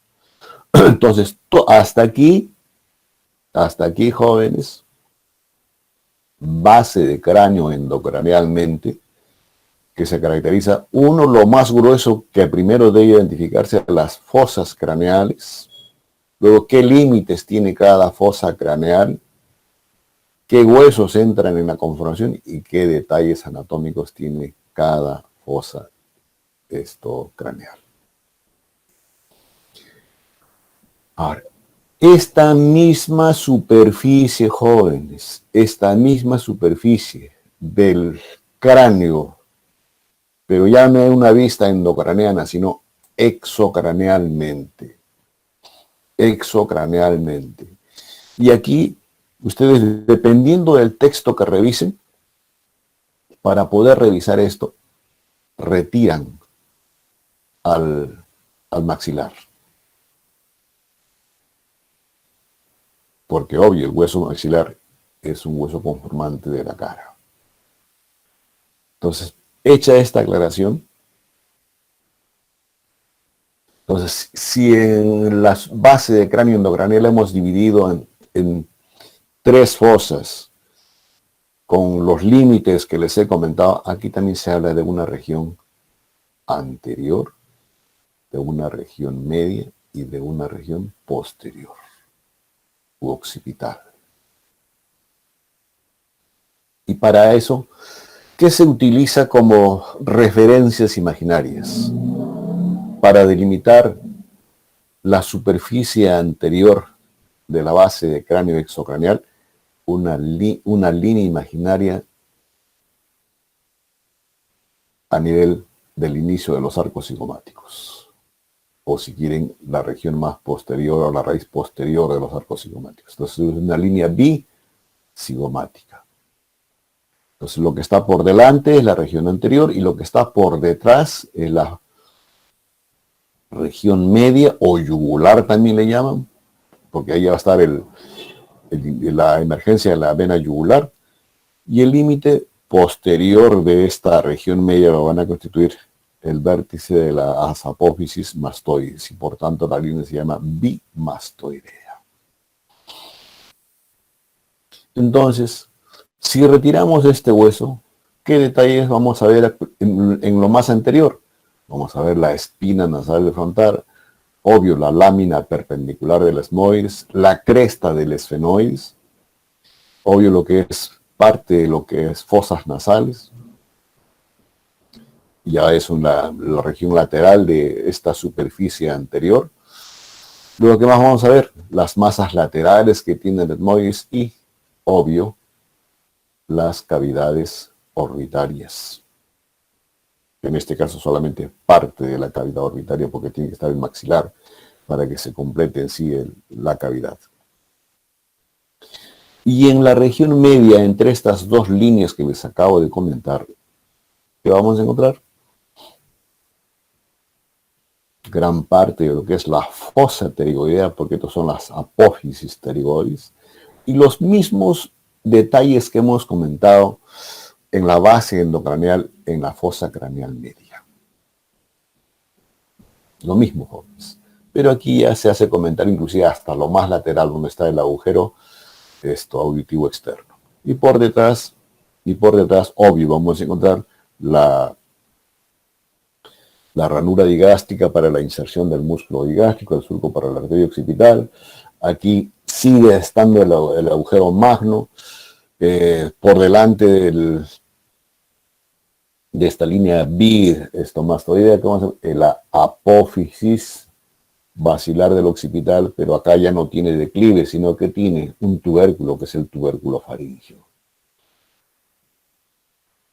Entonces, hasta aquí, jóvenes, base de cráneo endocranealmente, que se caracteriza, uno, lo más grueso que primero debe identificarse las fosas craneales, luego qué límites tiene cada fosa craneal, qué huesos entran en la conformación y qué detalles anatómicos tiene cada fosa craneal. Ahora, esta misma superficie, jóvenes, esta misma superficie del cráneo, pero ya no es una vista endocraneana, sino exocranealmente. Y aquí, ustedes, dependiendo del texto que revisen, para poder revisar esto, retiran al maxilar. Porque obvio, el hueso maxilar es un hueso conformante de la cara. Entonces, hecha esta aclaración, entonces, si en la base de cráneo endocraneal hemos dividido en tres fosas, con los límites que les he comentado, aquí también se habla de una región anterior, de una región media y de una región posterior u occipital. Y para eso, ¿qué se utiliza como referencias imaginarias? Para delimitar la superficie anterior de la base de cráneo exocraneal, una línea imaginaria a nivel del inicio de los arcos cigomáticos. O si quieren, la región más posterior o la raíz posterior de los arcos cigomáticos. Entonces es una línea bicigomática. Entonces lo que está por delante es la región anterior y lo que está por detrás es la región media o yugular también le llaman, porque ahí va a estar la emergencia de la vena yugular y el límite posterior de esta región media lo van a constituir el vértice de la apófisis mastoides y por tanto la línea se llama bimastoidea. Entonces, si retiramos este hueso, ¿qué detalles vamos a ver en lo más anterior? Vamos a ver la espina nasal frontal, obvio la lámina perpendicular del esmoides, la cresta del esfenoides, obvio lo que es parte de lo que es fosas nasales, ya es la región lateral de esta superficie anterior. Luego, ¿qué más vamos a ver? Las masas laterales que tiene el etmoides y, obvio, las cavidades orbitarias. En este caso solamente parte de la cavidad orbitaria porque tiene que estar el maxilar para que se complete en sí la cavidad. Y en la región media, entre estas dos líneas que les acabo de comentar, ¿qué vamos a encontrar? Gran parte de lo que es la fosa pterigoidea, porque estos son las apófisis pterigoides, y los mismos detalles que hemos comentado en la base endocraneal, en la fosa craneal media. Lo mismo, jóvenes. Pero aquí ya se hace comentar inclusive hasta lo más lateral, donde está el agujero auditivo externo. Y por detrás, obvio, vamos a encontrar la ranura digástica para la inserción del músculo digástrico, el surco para la arteria occipital. Aquí sigue estando el agujero magno, por delante de esta línea bistomastoidea, que vamos a ver, la apófisis basilar del occipital, pero acá ya no tiene declive, sino que tiene un tubérculo, que es el tubérculo faríngeo.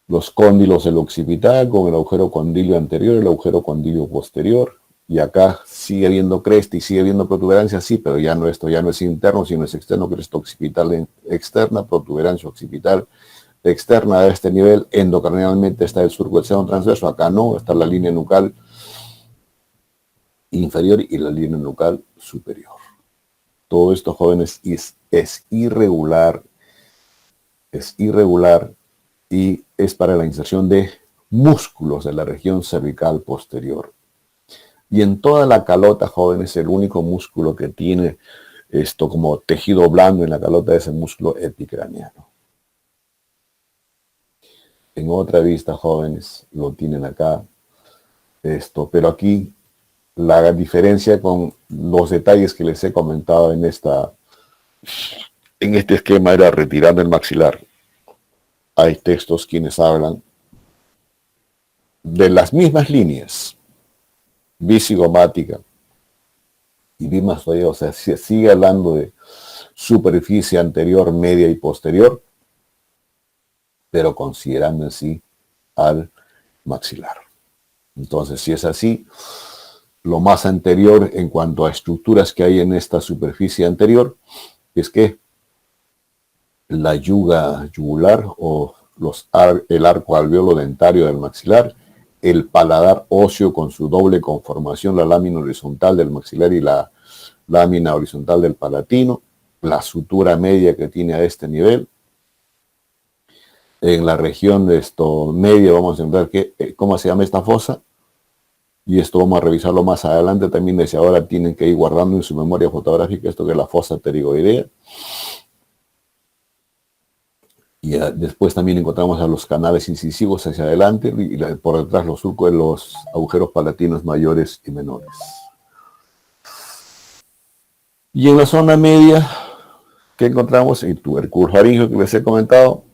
Los cóndilos del occipital con el agujero condilio anterior y el agujero condilio posterior. Y acá sigue habiendo cresta y sigue habiendo protuberancia, sí, pero esto ya no es interno, sino es externo, cresta occipital externa, protuberancia occipital externa a este nivel. Endocranealmente está el surco del seno transverso, acá no, está la línea nucal inferior y la línea nucal superior. Todo esto, jóvenes, es irregular, y es para la inserción de músculos de la región cervical posterior. Y en toda la calota, jóvenes, el único músculo que tiene esto como tejido blando en la calota es el músculo epicraniano. En otra vista, jóvenes, lo tienen acá, pero aquí la diferencia con los detalles que les he comentado en este esquema era retirando el maxilar. Hay textos quienes hablan de las mismas líneas, bicigomática y bimastoidea, o sea, se sigue hablando de superficie anterior, media y posterior, pero considerando en sí al maxilar. Entonces, si es así, lo más anterior en cuanto a estructuras que hay en esta superficie anterior es que la yuga yugular o el arco alveolo dentario del maxilar, el paladar óseo con su doble conformación, la lámina horizontal del maxilar y la lámina horizontal del palatino, la sutura media que tiene a este nivel. En la región de media vamos a encontrar cómo se llama esta fosa, y esto vamos a revisarlo más adelante. También desde ahora tienen que ir guardando en su memoria fotográfica esto que es la fosa pterigoidea. Y después también encontramos a los canales incisivos hacia adelante y por detrás los surcos de los agujeros palatinos mayores y menores. Y en la zona media, ¿qué encontramos? El tubérculo faríngeo que les he comentado,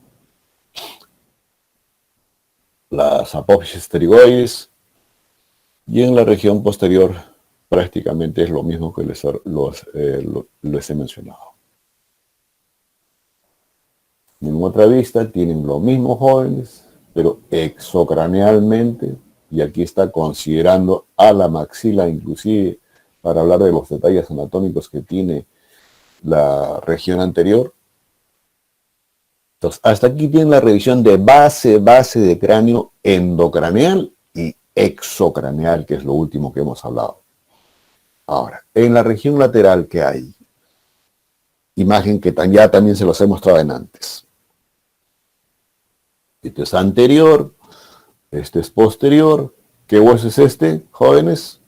las apófisis pterigoides, y en la región posterior prácticamente es lo mismo que les he mencionado. En otra vista tienen lo mismo, jóvenes, pero exocranealmente, y aquí está considerando a la maxila inclusive para hablar de los detalles anatómicos que tiene la región anterior. Entonces, hasta aquí tienen la revisión de base de cráneo endocraneal y exocraneal, que es lo último que hemos hablado. Ahora, en la región lateral que hay, imagen que ya también se los he mostrado en antes. Este es anterior, este es posterior. ¿Qué hueso es este, jóvenes?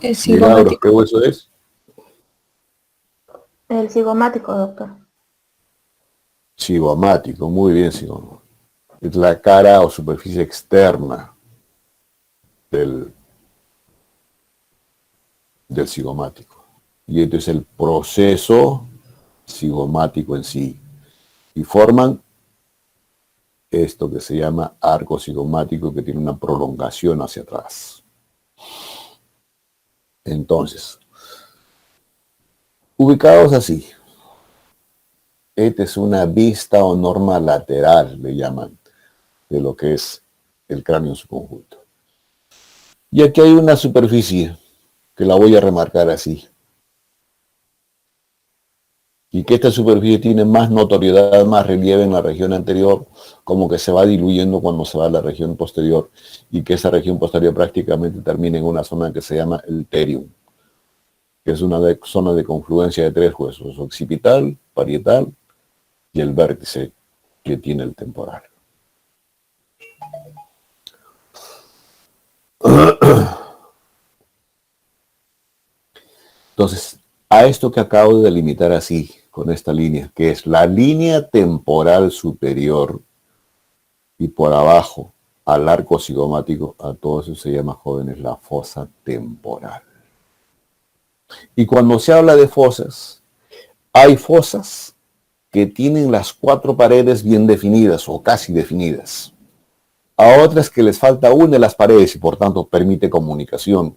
El Milagros, cigomático. ¿qué hueso es? El cigomático, doctor. Cigomático, muy bien, cigomático. Es la cara o superficie externa del cigomático. Y este es el proceso cigomático en sí y forman esto que se llama arco cigomático, que tiene una prolongación hacia atrás. Entonces, ubicados así, esta es una vista o norma lateral, le llaman, de lo que es el cráneo en su conjunto. Y aquí hay una superficie que la voy a remarcar así. Y que esta superficie tiene más notoriedad, más relieve en la región anterior, como que se va diluyendo cuando se va a la región posterior, y que esa región posterior prácticamente termina en una zona que se llama el terium, que es una zona de confluencia de tres huesos, occipital, parietal y el vértice que tiene el temporal. Entonces, a esto que acabo de delimitar así, con esta línea, que es la línea temporal superior y por abajo al arco cigomático, a todo eso se llama, jóvenes, la fosa temporal. Y cuando se habla de fosas, hay fosas que tienen las cuatro paredes bien definidas o casi definidas. A otras que les falta una de las paredes y por tanto permite comunicación.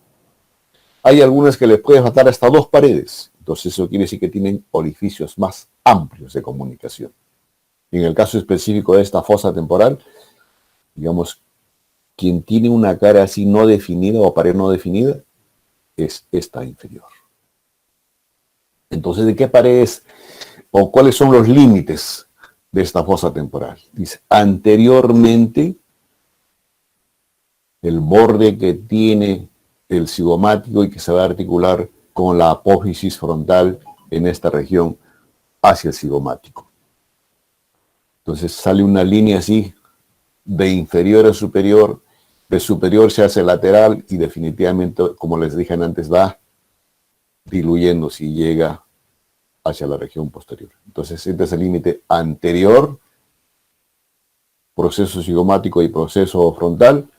Hay algunas que les puede faltar hasta dos paredes. Entonces eso quiere decir que tienen orificios más amplios de comunicación. Y en el caso específico de esta fosa temporal, digamos, quien tiene una cara así no definida o pared no definida es esta inferior. Entonces, ¿de qué pared es o cuáles son los límites de esta fosa temporal? Dice, anteriormente, el borde que tiene el cigomático y que se va a articular con la apófisis frontal en esta región hacia el cigomático. Entonces sale una línea así, de inferior a superior, de superior se hace lateral y definitivamente, como les dije antes, va diluyendo si llega hacia la región posterior. Entonces este es el límite anterior, proceso cigomático y proceso frontal,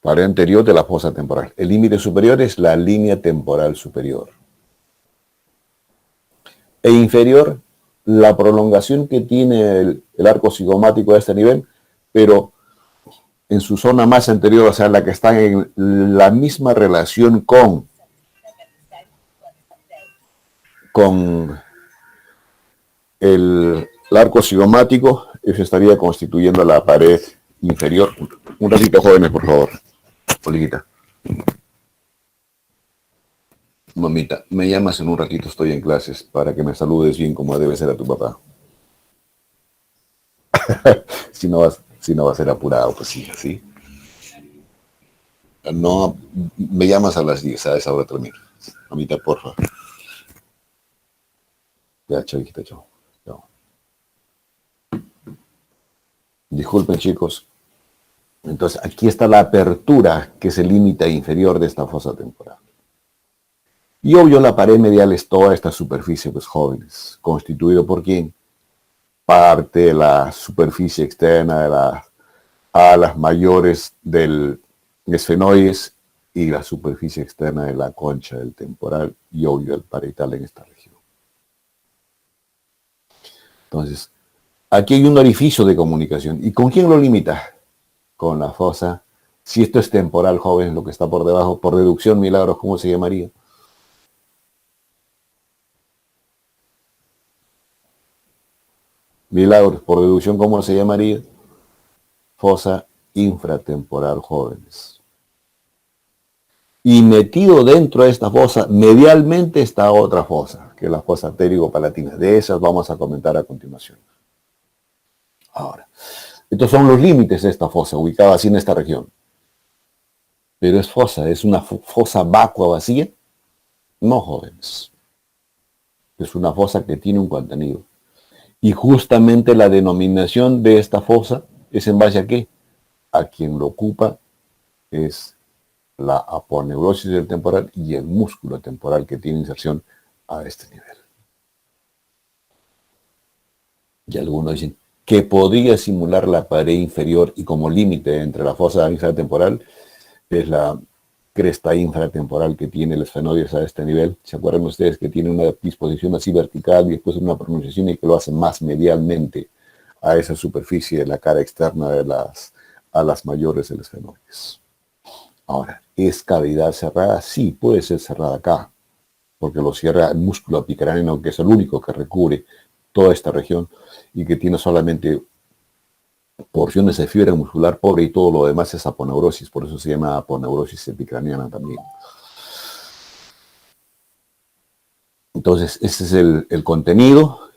pared anterior de la fosa temporal. El límite superior es la línea temporal superior. E inferior, la prolongación que tiene el arco cigomático a este nivel, pero en su zona más anterior, o sea, la que está en la misma relación con el arco cigomático, eso estaría constituyendo la pared inferior. Un ratito, jóvenes, por favor. Oliguita. Mamita, me llamas en un ratito, estoy en clases, para que me saludes bien como debe ser a tu papá. si no va a ser apurado, pues sí, ¿sí? No, me llamas a las 10, a esa hora termino. Mamita, porfa. Ya, chavita, chao. Disculpen, chicos. Entonces, aquí está la apertura, que es el límite inferior de esta fosa temporal. Y obvio, la pared medial es toda esta superficie, pues jóvenes, constituido por ¿quién? Parte de la superficie externa de las alas mayores del esfenoides y la superficie externa de la concha del temporal y obvio el parietal en esta región. Entonces, aquí hay un orificio de comunicación. ¿Y con quién lo limita? Con la fosa. Si esto es temporal, jóvenes, lo que está por debajo, por deducción, Milagros, ¿cómo se llamaría? Milagros, por deducción, ¿cómo se llamaría? Fosa infratemporal, jóvenes. Y metido dentro de esta fosa, medialmente está otra fosa, que es la fosa pterigo-palatina. De esas vamos a comentar a continuación. Ahora, estos son los límites de esta fosa, ubicada así en esta región. Pero es fosa, es una fosa vacua vacía. No, jóvenes. Es una fosa que tiene un contenido. Y justamente la denominación de esta fosa es en base a qué? A quien lo ocupa es la aponeurosis del temporal y el músculo temporal que tiene inserción a este nivel. Y algunos dicen que podría simular la pared inferior y como límite entre la fosa infratemporal es la cresta infratemporal que tiene el esfenoides a este nivel. ¿Se acuerdan ustedes que tiene una disposición así vertical y después una pronunciación y que lo hace más medialmente a esa superficie de la cara externa de las alas mayores del esfenoides? Ahora, ¿es cavidad cerrada? Sí, puede ser cerrada acá, porque lo cierra el músculo apicraniano, que es el único que recubre toda esta región y que tiene solamente porciones de fibra muscular pobre y todo lo demás es aponeurosis, por eso se llama aponeurosis epicraniana también. Entonces, ese es el contenido.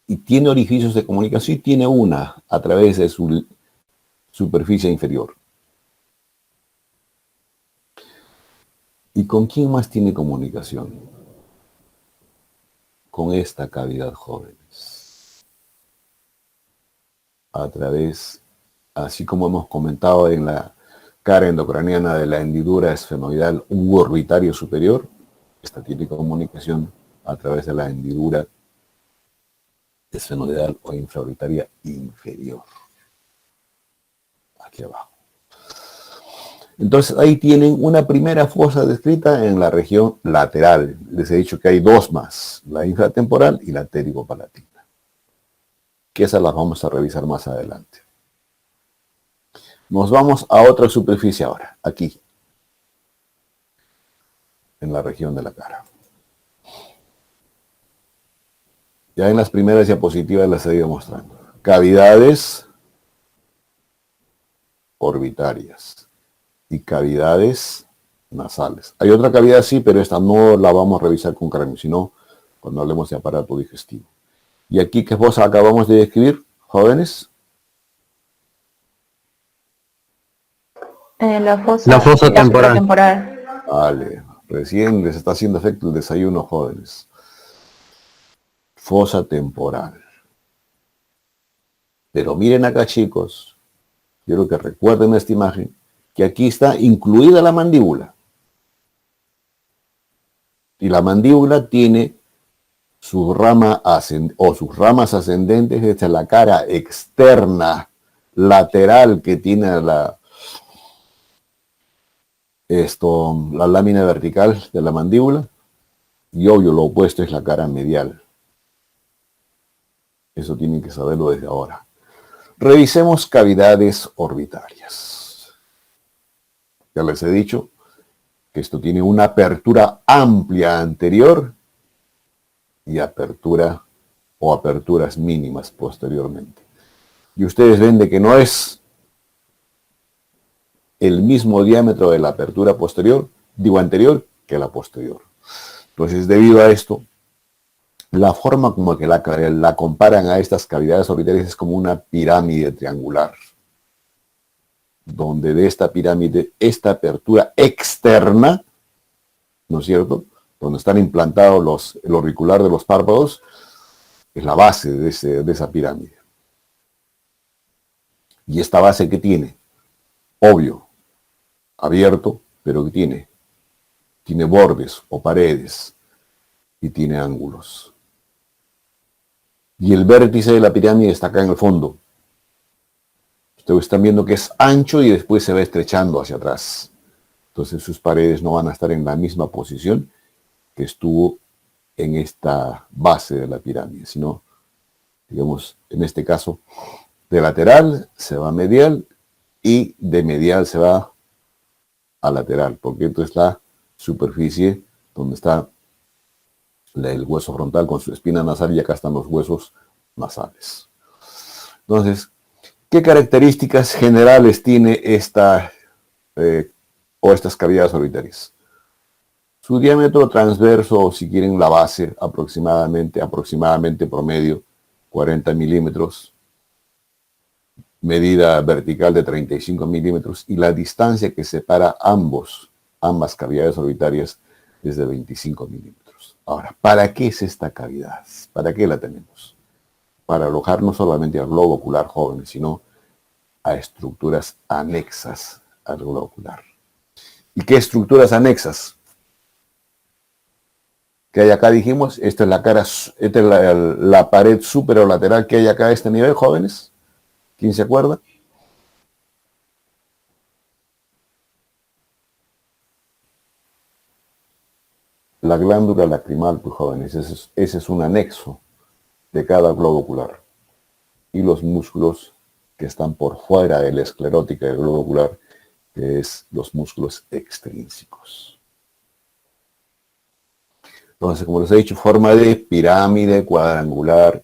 Y tiene orificios de comunicación, y tiene una a través de su superficie inferior. ¿Y con quién más tiene comunicación? Con esta cavidad, jóvenes. A través, así como hemos comentado en la cara endocraniana de la hendidura esfenoidal u orbitario superior, esta tiene comunicación a través de la hendidura esfenoidal o infraorbitaria inferior. Aquí abajo. Entonces ahí tienen una primera fosa descrita en la región lateral. Les he dicho que hay dos más, la infratemporal y la ptericopalatina, que esas las vamos a revisar más adelante. Nos vamos a otra superficie ahora, aquí, en la región de la cara. Ya en las primeras diapositivas las he ido mostrando. Cavidades orbitarias y cavidades nasales. Hay otra cavidad sí, pero esta no la vamos a revisar con cráneo, sino cuando hablemos de aparato digestivo. Y aquí, ¿qué cosa acabamos de describir, jóvenes? La fosa temporal. Vale, recién les está haciendo efecto el desayuno, jóvenes. Fosa temporal. Pero miren acá, chicos, quiero que recuerden esta imagen, que aquí está incluida la mandíbula. Y la mandíbula tiene su rama sus ramas ascendentes desde la cara externa, lateral que tiene la lámina vertical de la mandíbula, y obvio lo opuesto es la cara medial. Eso tienen que saberlo desde ahora. Revisemos cavidades orbitarias. Ya les he dicho que esto tiene una apertura amplia anterior y apertura o aperturas mínimas posteriormente. Y ustedes ven de que no es el mismo diámetro de la apertura anterior que la posterior. Entonces, debido a esto, la forma como que la comparan a estas cavidades orbitarias es como una pirámide triangular, donde de esta pirámide, esta apertura externa, ¿no es cierto?, donde están implantados el auricular de los párpados, es la base de esa pirámide. Y esta base, ¿qué tiene? Obvio, abierto, pero ¿qué tiene? Tiene bordes o paredes y tiene ángulos. Y el vértice de la pirámide está acá en el fondo. Ustedes están viendo que es ancho y después se va estrechando hacia atrás. Entonces sus paredes no van a estar en la misma posición que estuvo en esta base de la pirámide, sino, digamos, en este caso, de lateral se va a medial y de medial se va a lateral, porque esto es la superficie donde está el hueso frontal con su espina nasal y acá están los huesos nasales. Entonces, ¿qué características generales tiene estas cavidades orbitarias? Su diámetro transverso, o si quieren la base, aproximadamente promedio, 40 milímetros, medida vertical de 35 milímetros, y la distancia que separa ambas cavidades orbitarias es de 25 milímetros. Ahora, ¿para qué es esta cavidad? ¿Para qué la tenemos? Para alojar no solamente al globo ocular joven, sino a estructuras anexas al globo ocular. ¿Y qué estructuras anexas? Que hay acá, dijimos, esta es la cara, esta es la pared superolateral que hay acá a este nivel, jóvenes. ¿Quién se acuerda? La glándula lacrimal, pues jóvenes, ese es un anexo de cada globo ocular. Y los músculos que están por fuera de la esclerótica del globo ocular, que es los músculos extrínsecos. Entonces, como les he dicho, forma de pirámide cuadrangular,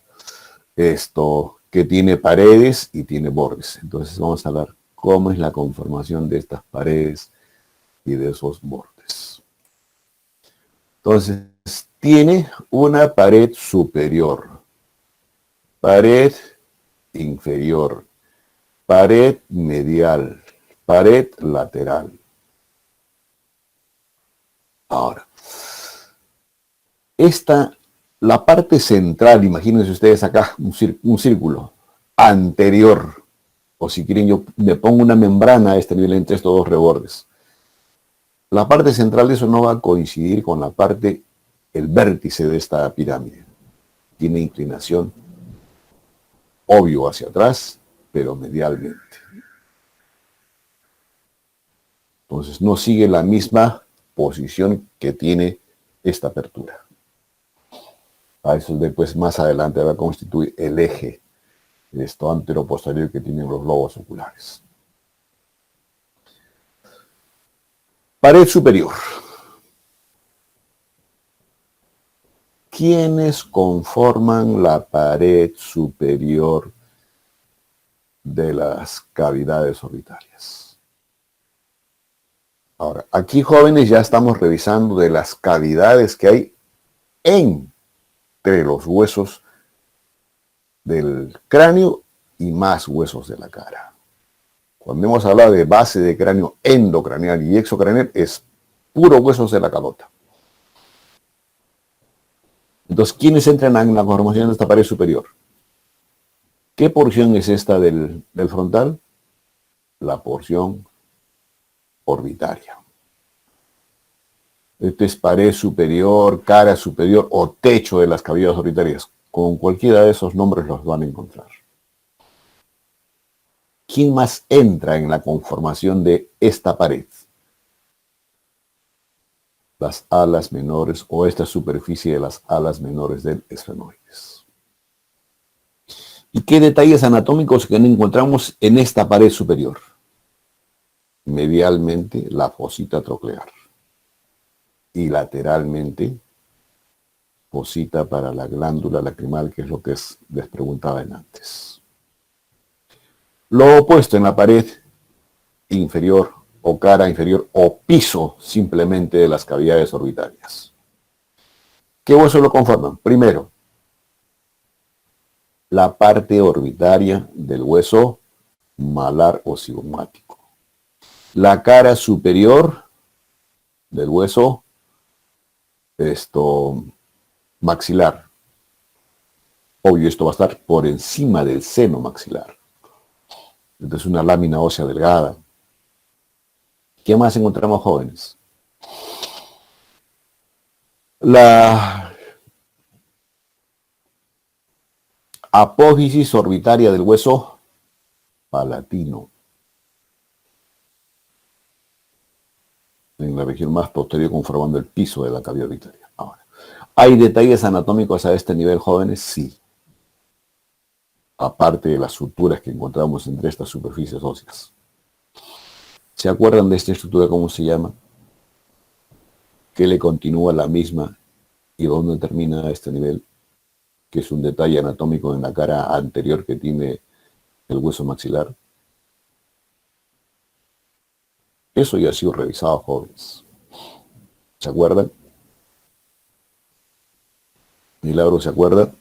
que tiene paredes y tiene bordes. Entonces vamos a hablar cómo es la conformación de estas paredes y de esos bordes. Entonces, tiene una pared superior, pared inferior, pared medial, pared lateral. Ahora, la parte central, imagínense ustedes acá, un círculo anterior, o si quieren yo me pongo una membrana a este nivel entre estos dos rebordes. La parte central de eso no va a coincidir con el vértice de esta pirámide. Tiene inclinación, obvio, hacia atrás, pero medialmente. Entonces no sigue la misma posición que tiene esta apertura. A eso después más adelante va a constituir el eje anteroposterior que tienen los globos oculares. Pared superior. ¿Quiénes conforman la pared superior de las cavidades orbitarias? Ahora, aquí jóvenes ya estamos revisando de las cavidades que hay entre los huesos del cráneo y más huesos de la cara. Cuando hemos hablado de base de cráneo endocraneal y exocraneal, es puro huesos de la calota. Entonces, ¿quiénes entran en la conformación de esta pared superior? ¿Qué porción es esta del frontal? La porción orbitaria. Esta es pared superior, cara superior o techo de las cavidades orbitarias. Con cualquiera de esos nombres los van a encontrar. ¿Quién más entra en la conformación de esta pared? Las alas menores o esta superficie de las alas menores del esfenoides. ¿Y qué detalles anatómicos que encontramos en esta pared superior? Medialmente la fosita troclear y lateralmente fosita para la glándula lacrimal, que es lo que les preguntaba antes. Lo opuesto en la pared inferior o cara inferior o piso simplemente de las cavidades orbitarias. ¿Qué huesos lo conforman? Primero, la parte orbitaria del hueso malar o cigomático. La cara superior del hueso maxilar. Obvio, esto va a estar por encima del seno maxilar. Entonces una lámina ósea delgada. ¿Qué más encontramos, jóvenes? La apófisis orbitaria del hueso palatino. En la región más posterior conformando el piso de la cavidad orbitaria. Ahora, ¿hay detalles anatómicos a este nivel, jóvenes? Sí. Aparte de las suturas que encontramos entre estas superficies óseas. ¿Se acuerdan de esta estructura cómo se llama? ¿Qué le continúa la misma y dónde termina a este nivel? Que es un detalle anatómico en la cara anterior que tiene el hueso maxilar. Eso ya ha sido revisado, jóvenes. ¿Se acuerdan? Milagro, ¿se acuerda?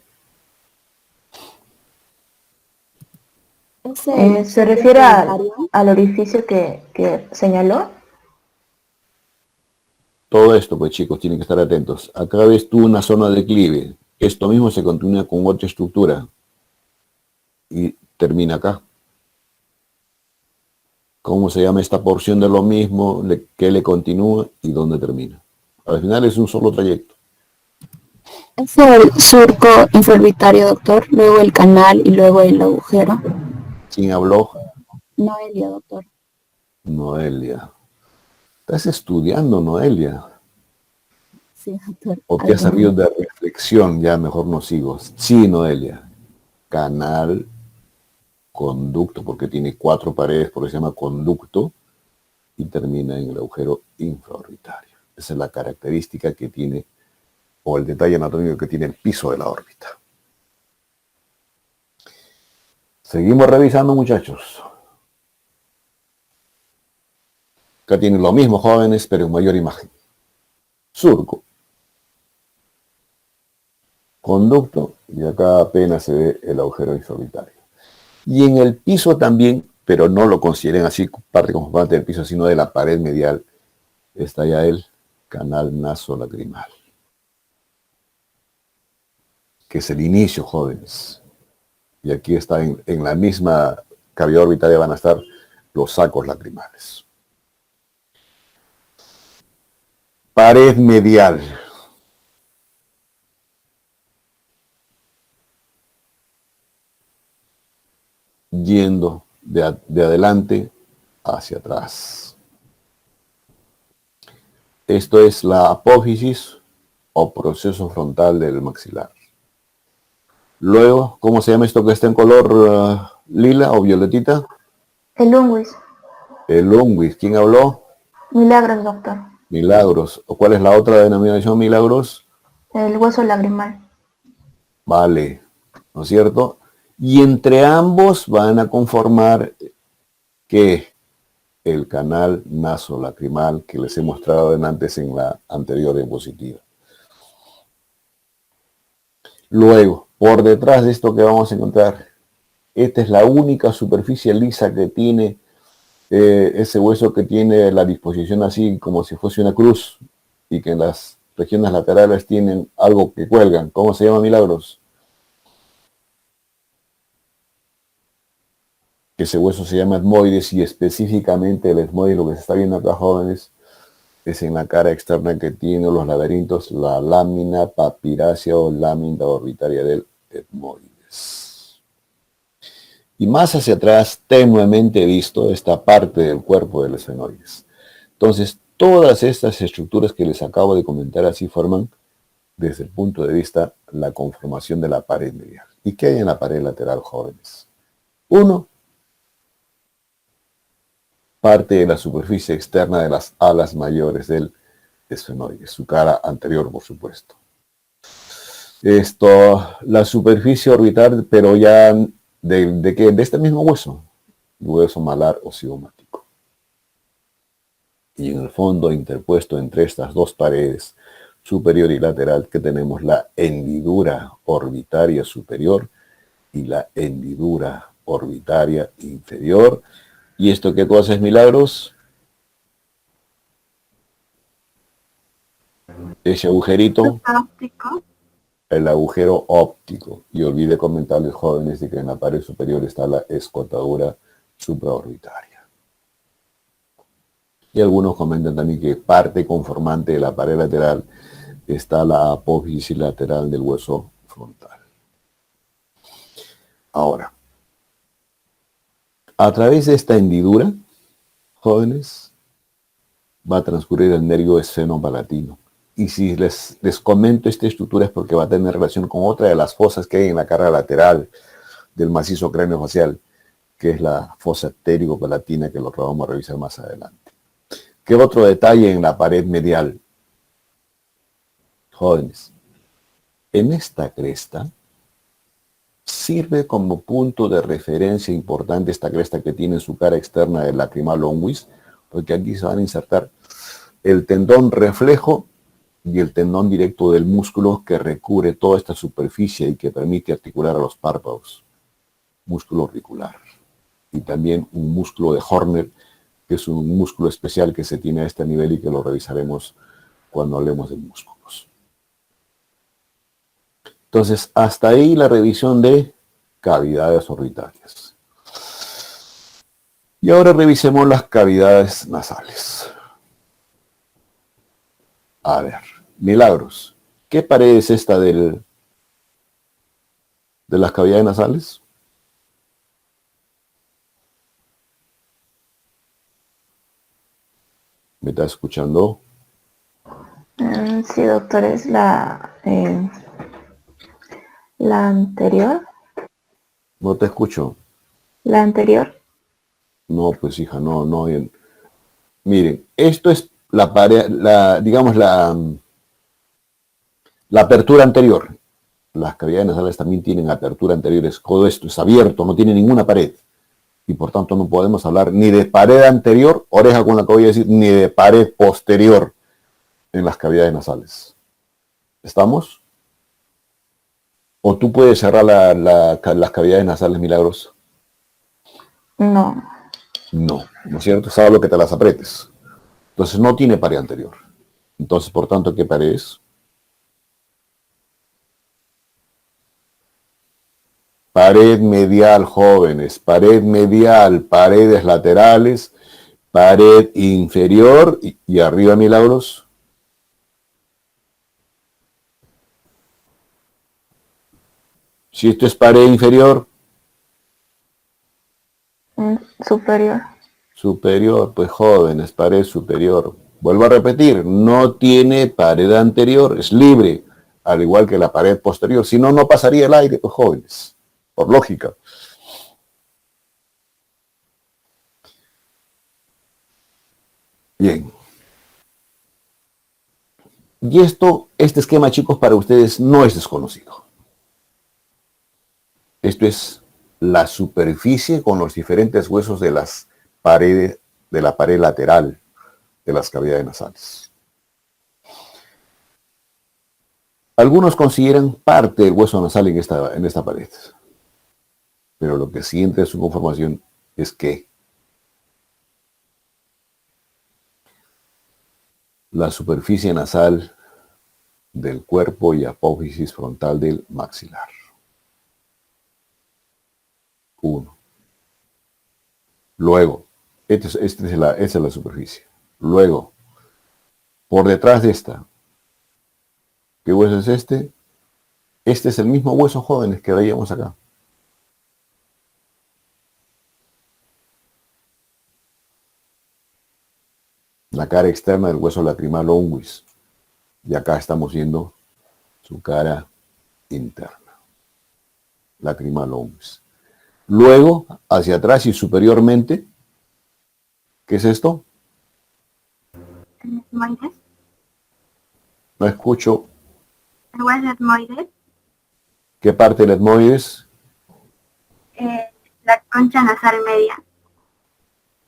¿Se refiere al orificio que señaló? Todo esto, pues chicos, tienen que estar atentos. Acá ves tú una zona de declive. Esto mismo se continúa con otra estructura. Y termina acá. ¿Cómo se llama esta porción de lo mismo? ¿Qué le continúa y dónde termina? Al final es un solo trayecto. Es el surco infraorbitario, doctor, luego el canal y luego el agujero. ¿Quién habló? Noelia, doctor. Noelia. Estás estudiando, Noelia. Sí, doctor. ¿O te ha Algo. servido de reflexión? Ya mejor no sigo. Sí, Noelia. Canal, conducto, porque tiene 4 paredes, porque se llama conducto, y termina en el agujero infraorbitario. Esa es la característica que tiene, o el detalle anatómico que tiene el piso de la órbita. Seguimos revisando, muchachos. Acá tienen lo mismo, jóvenes, pero en mayor imagen. Surco. Conducto, y acá apenas se ve el agujero infraorbitario. Y en el piso también, pero no lo consideren así parte conformante del piso, sino de la pared medial, está ya el canal nasolacrimal, que es el inicio, jóvenes. Y aquí está en la misma cavidad orbitaria van a estar los sacos lacrimales. Pared medial. Yendo de adelante hacia atrás. Esto es la apófisis o proceso frontal del maxilar. Luego, ¿cómo se llama esto que está en color lila o violetita? El unguis. El unguis. ¿Quién habló? Milagros, doctor. Milagros. ¿O cuál es la otra denominación, milagros? El hueso lagrimal. Vale, ¿no es cierto? Y entre ambos van a conformar que el canal nasolacrimal que les he mostrado antes en la anterior diapositiva. Luego, por detrás de esto que vamos a encontrar, esta es la única superficie lisa que tiene ese hueso que tiene la disposición así como si fuese una cruz y que en las regiones laterales tienen algo que cuelgan. ¿Cómo se llama, milagros? Ese hueso se llama etmoides y específicamente el etmoides, lo que se está viendo acá, jóvenes, es en la cara externa que tiene los laberintos, la lámina papirácea o lámina orbitaria del etmoides. Y más hacia atrás, tenuemente visto, esta parte del cuerpo del esfenoides. Entonces, todas estas estructuras que les acabo de comentar así forman, desde el punto de vista, la conformación de la pared medial. ¿Y qué hay en la pared lateral, jóvenes? 1. Parte de la superficie externa de las alas mayores del esfenoide, su cara anterior, por supuesto. La superficie orbital, pero ya de este mismo hueso malar o cigomático. Y en el fondo, interpuesto entre estas dos paredes, superior y lateral, que tenemos la hendidura orbitaria superior y la hendidura orbitaria inferior. ¿Y esto que tú haces, milagros? Ese agujerito, Óptico. el agujero óptico. Y olvide comentarles, jóvenes, de que en la pared superior está la escotadura supraorbitaria. Y algunos comentan también que parte conformante de la pared lateral está la apófisis lateral del hueso frontal. Ahora, a través de esta hendidura, jóvenes, va a transcurrir el nervio esfenopalatino. Y si les comento esta estructura es porque va a tener relación con otra de las fosas que hay en la cara lateral del macizo craneofacial, que es la fosa ptérico-palatina, que lo vamos a revisar más adelante. ¿Qué otro detalle en la pared medial? Jóvenes, en esta cresta sirve como punto de referencia importante esta cresta que tiene en su cara externa del lacrimal longuis, porque aquí se van a insertar el tendón reflejo y el tendón directo del músculo que recubre toda esta superficie y que permite articular a los párpados. Músculo auricular. Y también un músculo de Horner, que es un músculo especial que se tiene a este nivel y que lo revisaremos cuando hablemos de músculos. Entonces, hasta ahí la revisión de cavidades orbitarias. Y ahora revisemos las cavidades nasales. A ver, milagros. ¿Qué pared es esta de las cavidades nasales? ¿Me está escuchando? Sí, doctor, es la anterior. No te escucho. La anterior. No, pues hija, no. Miren, esto es la pared, digamos, la apertura anterior. Las cavidades nasales también tienen apertura anterior. Todo esto es abierto, no tiene ninguna pared. Y por tanto no podemos hablar ni de pared anterior, oreja con la que voy a decir, ni de pared posterior en las cavidades nasales. ¿Estamos? ¿O tú puedes cerrar las cavidades nasales, Milagros? No. No, ¿no es cierto? Salvo que te las apretes. Entonces no tiene pared anterior. Entonces, por tanto, ¿qué pared es? Pared medial, jóvenes. Pared medial, paredes laterales, pared inferior y arriba, Milagros. Si esto es pared inferior. Superior. Superior, pues jóvenes, pared superior. Vuelvo a repetir, no tiene pared anterior, es libre, al igual que la pared posterior. Si no, no pasaría el aire, pues jóvenes, por lógica. Bien. Y este esquema, chicos, para ustedes no es desconocido. Esto es la superficie con los diferentes huesos de las paredes, de la pared lateral de las cavidades nasales. Algunos consideran parte del hueso nasal en esta pared. Pero lo que sí entra en su conformación es que la superficie nasal del cuerpo y apófisis frontal del maxilar. 1. Luego, esta es la superficie. Luego, por detrás de esta, ¿qué hueso es este? Este es el mismo hueso, jóvenes, que veíamos acá. La cara externa del hueso lacrimal unguis. Y acá estamos viendo su cara interna. Lacrimal unguis. Luego, hacia atrás y superiormente, ¿qué es esto? ¿Etmoides? No escucho. ¿El hueso etmoides? ¿Qué parte del etmoides? La concha nasal media.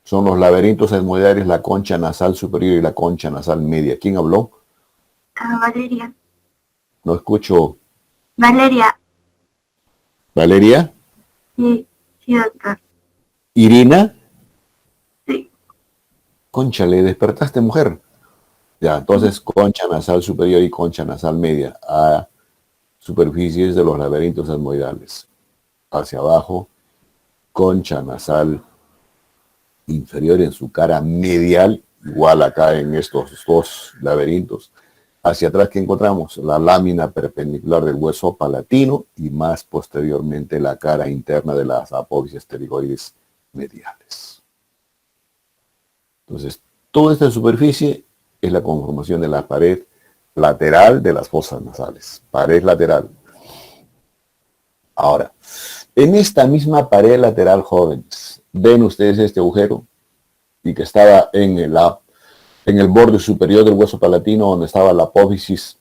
Son los laberintos etmoidales, la concha nasal superior y la concha nasal media. ¿Quién habló? Valeria. No escucho. Valeria. ¿Valeria? Sí, doctor. ¿Irina? Sí. Concha, le despertaste, mujer. Ya, entonces concha nasal superior y concha nasal media a superficies de los laberintos etmoidales. Hacia abajo, concha nasal inferior en su cara medial, igual acá en estos dos laberintos. Hacia atrás, ¿qué encontramos? La lámina perpendicular del hueso palatino y más posteriormente la cara interna de las apófisis pterigoides mediales. Entonces, toda esta superficie es la conformación de la pared lateral de las fosas nasales. Pared lateral. Ahora, en esta misma pared lateral, jóvenes, ven ustedes este agujero y que estaba en el borde superior del hueso palatino, donde estaba la apófisis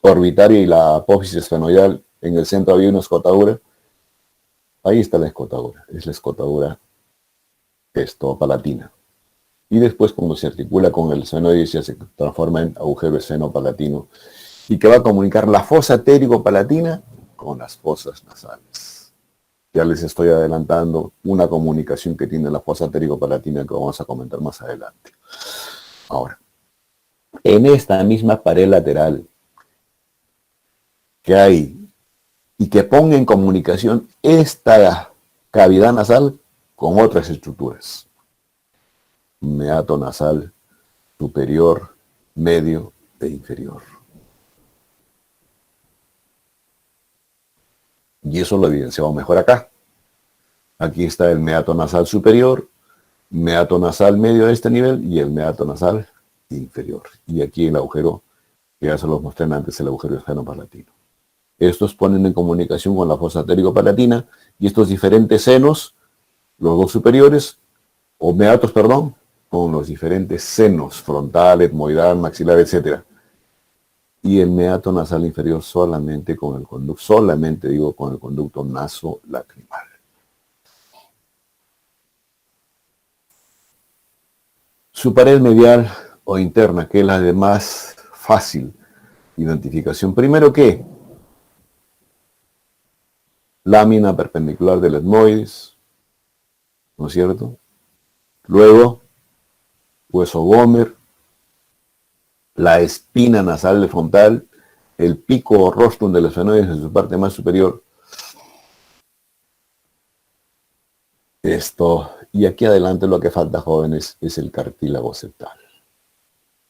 orbitaria y la apófisis esfenoidal. En el centro había una escotadura. Ahí está la escotadura. Es la escotadura palatina. Y después, cuando se articula con el esfenoides, ya se transforma en agujero esfenopalatino y que va a comunicar la fosa pterigo-palatina con las fosas nasales. Ya les estoy adelantando una comunicación que tiene la fosa pterigo-palatina que vamos a comentar más adelante. Ahora, en esta misma pared lateral que hay y que ponga en comunicación esta cavidad nasal con otras estructuras. Meato nasal superior, medio e inferior. Y eso lo evidenciamos mejor acá. Aquí está el meato nasal superior, meato nasal medio de este nivel y el meato nasal inferior. Y aquí el agujero Ya se los mostré antes, el agujero esfenopalatino. Estos ponen en comunicación con la fosa palatina y estos diferentes senos, los dos superiores, o meatos, perdón, con los diferentes senos, frontal, etmoidal, maxilar, etc. Y el meato nasal inferior solamente con el conducto, con el conducto nasolacrimal. Su pared medial o interna, que es la de más fácil identificación. Primero, ¿qué? Lámina perpendicular del etmoides, ¿no es cierto? Luego, hueso Gomer, la espina nasal frontal, el pico o rostrum del esfenoides en su parte más superior. Esto, y aquí adelante lo que falta, jóvenes, es el cartílago septal.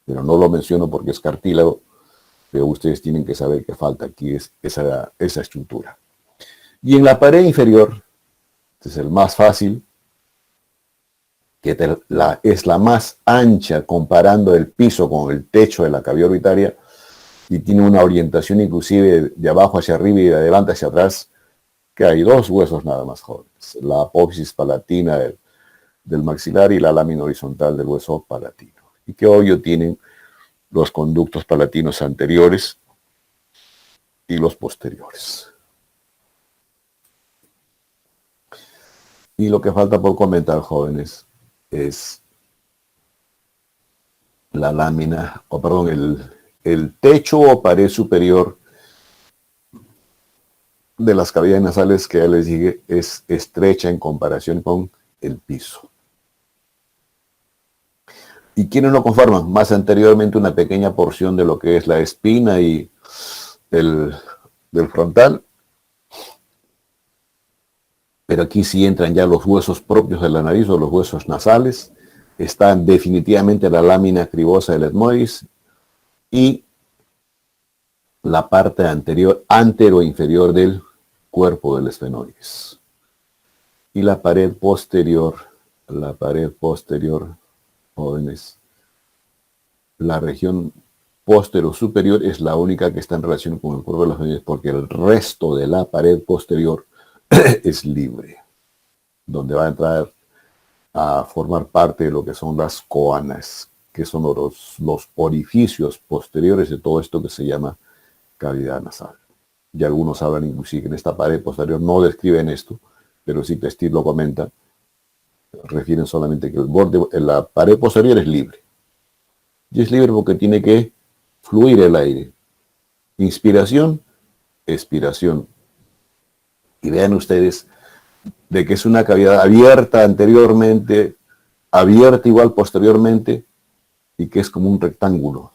Pero no lo menciono porque es cartílago, pero ustedes tienen que saber que falta aquí esa estructura. Y en la pared inferior, este es el más fácil, que es la más ancha comparando el piso con el techo de la cavidad orbitaria y tiene una orientación inclusive de abajo hacia arriba y de adelante hacia atrás, que hay dos huesos nada más, jóvenes. La apófisis palatina del maxilar y la lámina horizontal del hueso palatino. Y que obvio tienen los conductos palatinos anteriores y los posteriores. Y lo que falta por comentar, jóvenes, es la lámina, el techo o pared superior de las cavidades nasales, que ya les dije, es estrecha en comparación con el piso. ¿Y quiénes lo conforman? Más anteriormente una pequeña porción de lo que es la espina y del frontal. Pero aquí sí entran ya los huesos propios de la nariz o los huesos nasales. Están definitivamente la lámina cribosa del etmoides y la parte anterior, antero-inferior del cuerpo del esfenoides. Y la pared posterior, jóvenes, la región postero-superior es la única que está en relación con el cuerpo de los esfenoides, porque el resto de la pared posterior es libre, donde va a entrar a formar parte de lo que son las coanas, que son los orificios posteriores de todo esto que se llama cavidad nasal. Y algunos hablan inclusive que en esta pared posterior no describen esto, pero sí Pestir lo comenta, refieren solamente que el borde, la pared posterior es libre. Y es libre porque tiene que fluir el aire. Inspiración, expiración. Y vean ustedes de que es una cavidad abierta anteriormente, abierta igual posteriormente, y que es como un rectángulo,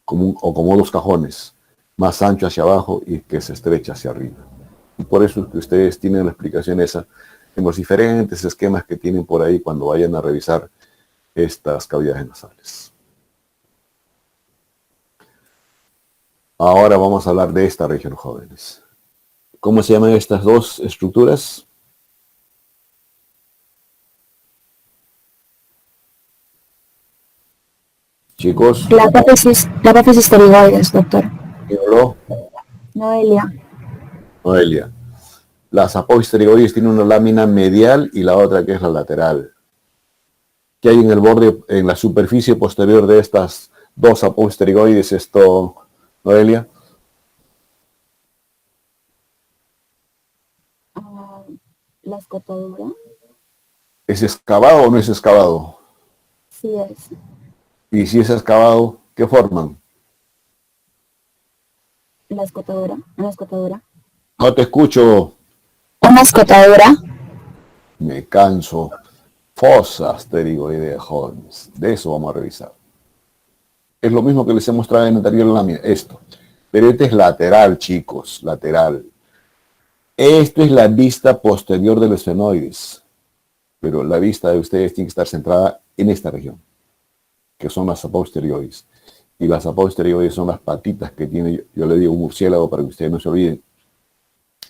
como dos cajones, más ancho hacia abajo y que se estrecha hacia arriba. Y por eso es que ustedes tienen la explicación esa en los diferentes esquemas que tienen por ahí cuando vayan a revisar estas cavidades nasales. Ahora vamos a hablar de esta región, jóvenes. ¿Cómo se llaman estas dos estructuras? Chicos. La apófisis pterigoides, doctor. ¿Quién habló? Noelia. Las apófisis pterigoides tienen una lámina medial y la otra que es la lateral. ¿Qué hay en el borde, en la superficie posterior de estas dos apófisis pterigoides, esto, Noelia? La escotadura. ¿Es excavado o no es excavado? Sí es. Y si es excavado, ¿qué forman? La escotadura. Una escotadura. No te escucho. Una escotadura. Me canso. Fosas pterigoides, jóvenes. De eso vamos a revisar. Es lo mismo que les he mostrado en la anterior lámina, esto. Pero este es lateral, chicos, lateral. Esto es la vista posterior del esfenoides. Pero la vista de ustedes tiene que estar centrada en esta región, que son las apófisis pterigoides. Y las apófisis pterigoides son las patitas que tiene, yo le digo un murciélago para que ustedes no se olviden.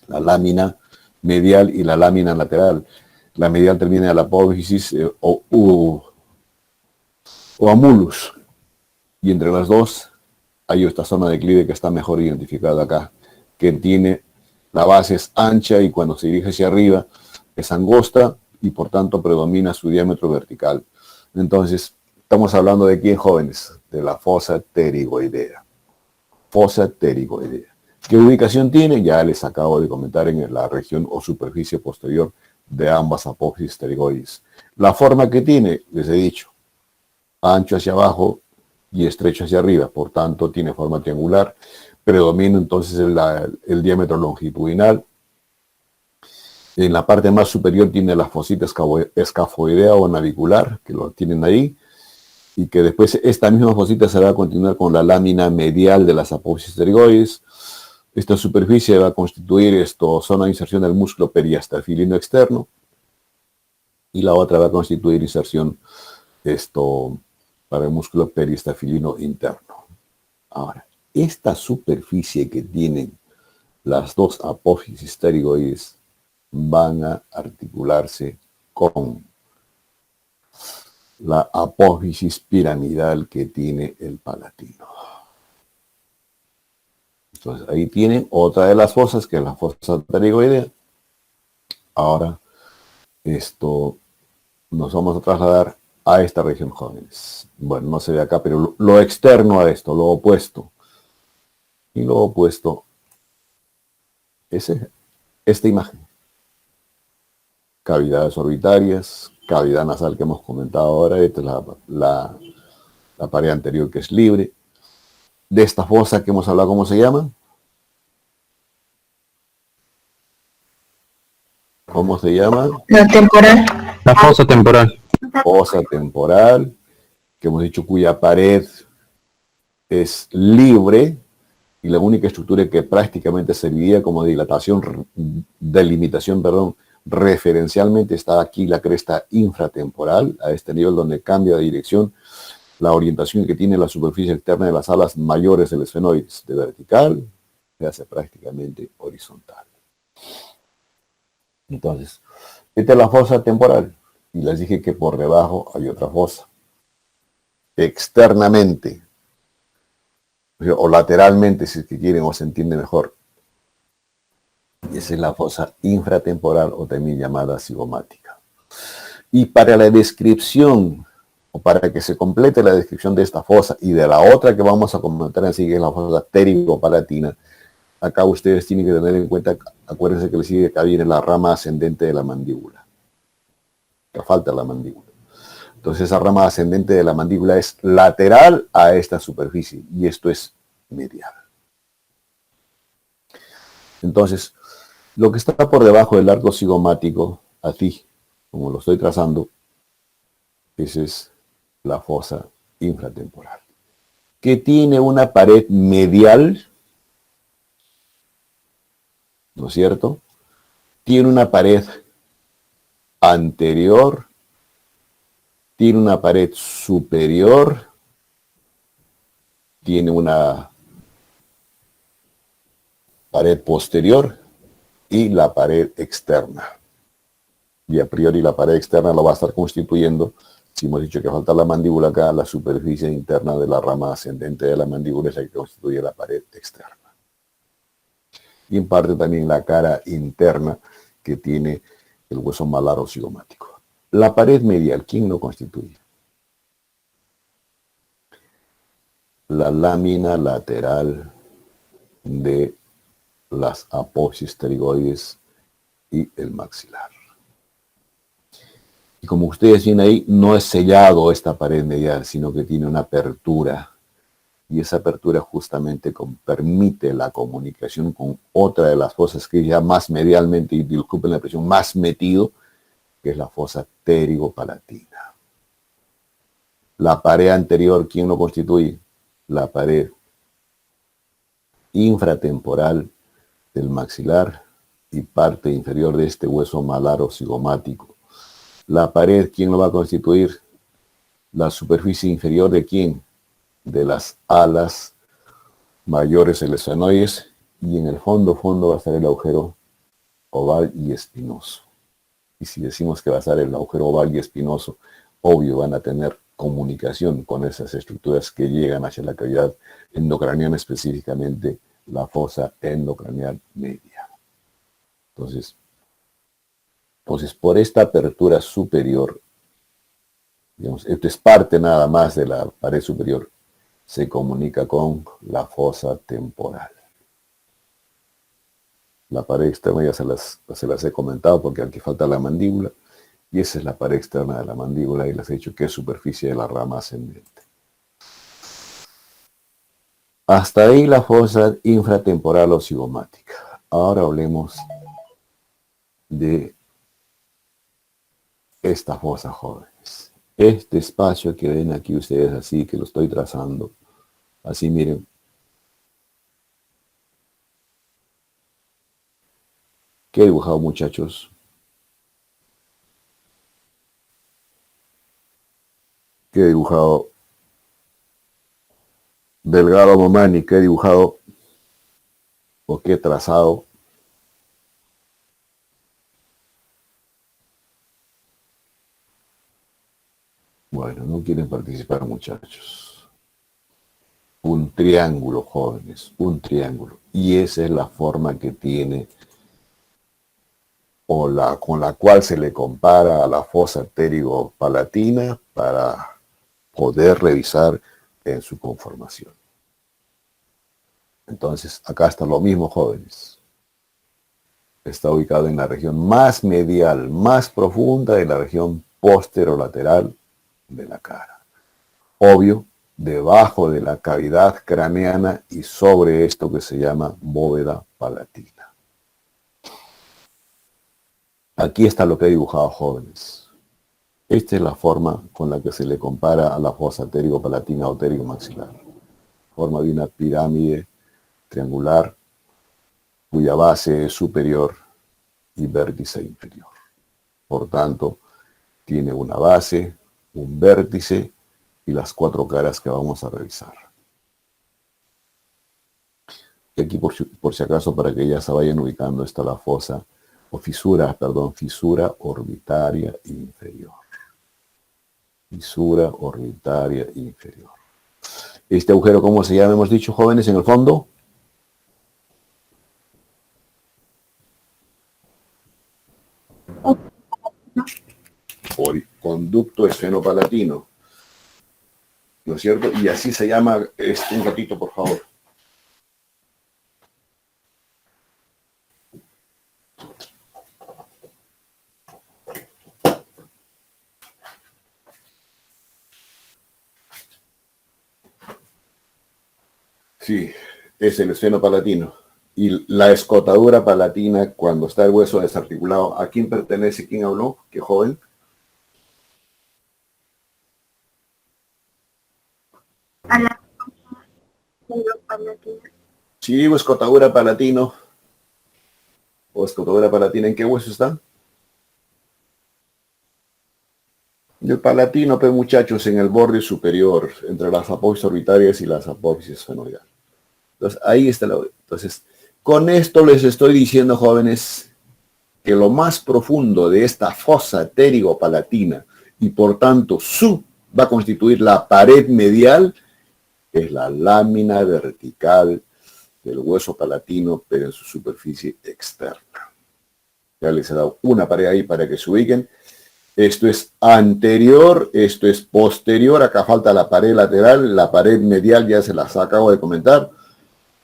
La lámina medial y la lámina lateral. La medial termina en la apófisis o amulus. Y entre las dos hay esta zona de declive que está mejor identificada acá, que tiene, la base es ancha y cuando se dirige hacia arriba es angosta y por tanto predomina su diámetro vertical. Entonces, estamos hablando de quién, jóvenes, de la fosa pterigoidea. Fosa pterigoidea. ¿Qué ubicación tiene? Ya les acabo de comentar, en la región o superficie posterior de ambas apófisis pterigoides. La forma que tiene, les he dicho, ancho hacia abajo y estrecho hacia arriba, por tanto tiene forma triangular. Predomina entonces el diámetro longitudinal. En la parte más superior tiene la fosita escafoidea o navicular, que lo tienen ahí, y que después esta misma fosita se va a continuar con la lámina medial de las apófisis pterigoides. Esta superficie va a constituir zona de inserción del músculo periastafilino externo, y la otra va a constituir inserción para el músculo periastafilino interno. Ahora, esta superficie que tienen las dos apófisis pterigoides van a articularse con la apófisis piramidal que tiene el palatino. Entonces ahí tienen otra de las fosas, que es la fosa pterigoidea. Ahora nos vamos a trasladar a esta región, jóvenes. Bueno, no se ve acá, pero lo externo a esto, lo opuesto. Y lo opuesto es esta imagen. Cavidades orbitarias, cavidad nasal que hemos comentado ahora. Esta es la pared anterior que es libre. De esta fosa que hemos hablado, ¿cómo se llama? ¿Cómo se llama? La temporal. La fosa temporal. Fosa temporal, que hemos dicho cuya pared es libre y la única estructura que prácticamente serviría como delimitación, referencialmente está aquí la cresta infratemporal, a este nivel donde cambia de dirección la orientación que tiene la superficie externa de las alas mayores del esfenoides, de vertical se hace prácticamente horizontal. Entonces, esta es la fosa temporal. Y les dije que por debajo hay otra fosa. Externamente, o lateralmente, si es que quieren o se entiende mejor. Y esa es la fosa infratemporal, o también llamada cigomática. Y para la descripción, o para que se complete la descripción de esta fosa y de la otra que vamos a comentar así, que es la fosa pterigopalatina, acá ustedes tienen que tener en cuenta, acuérdense que les sigue acá viene la rama ascendente de la mandíbula. Que falta la mandíbula. Entonces esa rama ascendente de la mandíbula es lateral a esta superficie y esto es medial. Entonces, lo que está por debajo del arco cigomático, así como lo estoy trazando, esa es la fosa infratemporal, que tiene una pared medial, ¿no es cierto? Tiene una pared anterior, tiene una pared superior, tiene una pared posterior y la pared externa. Y a priori la pared externa lo va a estar constituyendo, si hemos dicho que falta la mandíbula acá, la superficie interna de la rama ascendente de la mandíbula es la que constituye la pared externa. Y en parte también la cara interna que tiene el hueso malaro cigomático. La pared medial, ¿quién lo constituye? La lámina lateral de las apófisis pterigoides y el maxilar. Y como ustedes ven ahí, no es sellado esta pared medial, sino que tiene una apertura. Y esa apertura justamente permite la comunicación con otra de las fosas que ya más medialmente, y disculpen la expresión, más metido, que es la fosa pterigopalatina. La pared anterior, ¿quién lo constituye? La pared infratemporal del maxilar y parte inferior de este hueso malaro cigomático. La pared, ¿quién lo va a constituir? La superficie inferior de ¿quién? De las alas mayores del esfenoides, y en el fondo va a estar el agujero oval y espinoso. Y si decimos que va a estar el agujero oval y espinoso, obvio van a tener comunicación con esas estructuras que llegan hacia la cavidad endocraniana, específicamente la fosa endocranial media. Entonces, por esta apertura superior, digamos, esto es parte nada más de la pared superior, se comunica con la fosa temporal. La pared externa ya se las he comentado porque aquí falta la mandíbula, y esa es la pared externa de la mandíbula, y les he dicho que es superficie de la rama ascendente. Hasta ahí la fosa infratemporal o cigomática. Ahora hablemos de esta fosa, jóvenes. Este espacio que ven aquí ustedes así, que lo estoy trazando, así miren. ¿Qué he dibujado, muchachos? ¿Qué he dibujado? Delgado Momani, ¿qué he dibujado? ¿O qué he trazado? Bueno, no quieren participar, muchachos. Un triángulo, jóvenes, un triángulo. Y esa es la forma que tiene, o con la cual se le compara a la fosa pterigo-palatina para poder revisar en su conformación. Entonces, acá está lo mismo, jóvenes. Está ubicado en la región más medial, más profunda de la región posterolateral de la cara. Obvio, debajo de la cavidad craneana y sobre esto que se llama bóveda palatina. Aquí está lo que he dibujado, jóvenes. Esta es la forma con la que se le compara a la fosa pterigo-palatina o pterigo-maxilar. Forma de una pirámide triangular cuya base es superior y vértice inferior. Por tanto, tiene una base, un vértice y las 4 caras que vamos a revisar. Y aquí, por si acaso, para que ya se vayan ubicando, está la fosa, o fisura orbitaria inferior. Fisura orbitaria inferior. Este agujero, ¿cómo se llama? Hemos dicho, jóvenes, en el fondo. Conducto esfenopalatino. ¿No es cierto? Y así se llama, un ratito, por favor. Sí, es el esfenopalatino. Y la escotadura palatina, cuando está el hueso desarticulado, ¿a quién pertenece? ¿Quién habló? ¿Qué joven? A la palatina. Si digo escotadura palatino, o escotadura palatina, ¿en qué hueso está? El palatino, pues, muchachos, en el borde superior, entre las apófisis orbitarias y las apófisis esfenoidales. Entonces, ahí está la... Entonces, con esto les estoy diciendo, jóvenes, que lo más profundo de esta fosa pterigo-palatina, y por tanto va a constituir la pared medial, es la lámina vertical del hueso palatino, pero en su superficie externa. Ya les he dado una pared ahí para que se ubiquen. Esto es anterior, esto es posterior, acá falta la pared lateral, la pared medial ya se las acabo de comentar,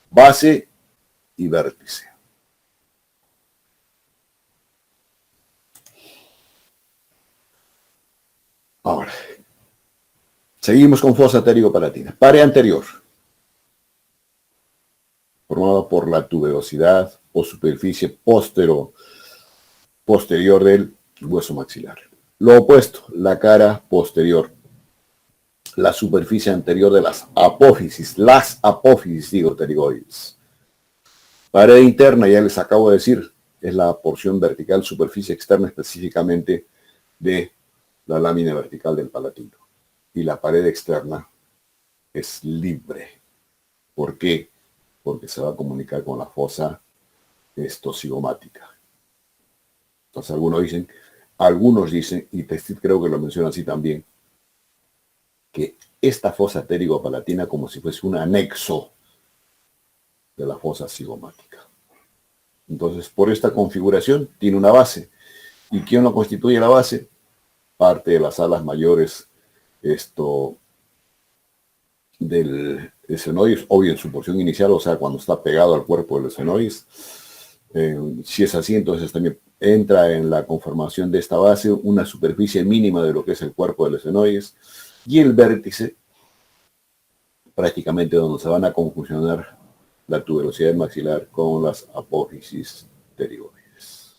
base y vértice. Ahora, seguimos con fosa pterigo-palatina. Pared anterior, formada por la tuberosidad o superficie posterior del hueso maxilar. Lo opuesto, la cara posterior, la superficie anterior de las apófisis pterigoides. Pared interna, ya les acabo de decir, es la porción vertical, superficie externa específicamente de la lámina vertical del palatino. Y la pared externa es libre. ¿Por qué? Porque se va a comunicar con la fosa cigomática. Entonces algunos dicen, y Testit creo que lo menciona así también, que esta fosa pterigo-palatina como si fuese un anexo de la fosa cigomática. Entonces, por esta configuración tiene una base. ¿Y quién lo constituye la base? Parte de las alas mayores del esfenoides, obvio en su porción inicial, o sea, cuando está pegado al cuerpo del esfenoides. Si es así, entonces también entra en la conformación de esta base una superficie mínima de lo que es el cuerpo del esfenoides y el vértice, prácticamente donde se van a conjuncionar la tuberosidad maxilar con las apófisis pterigoides.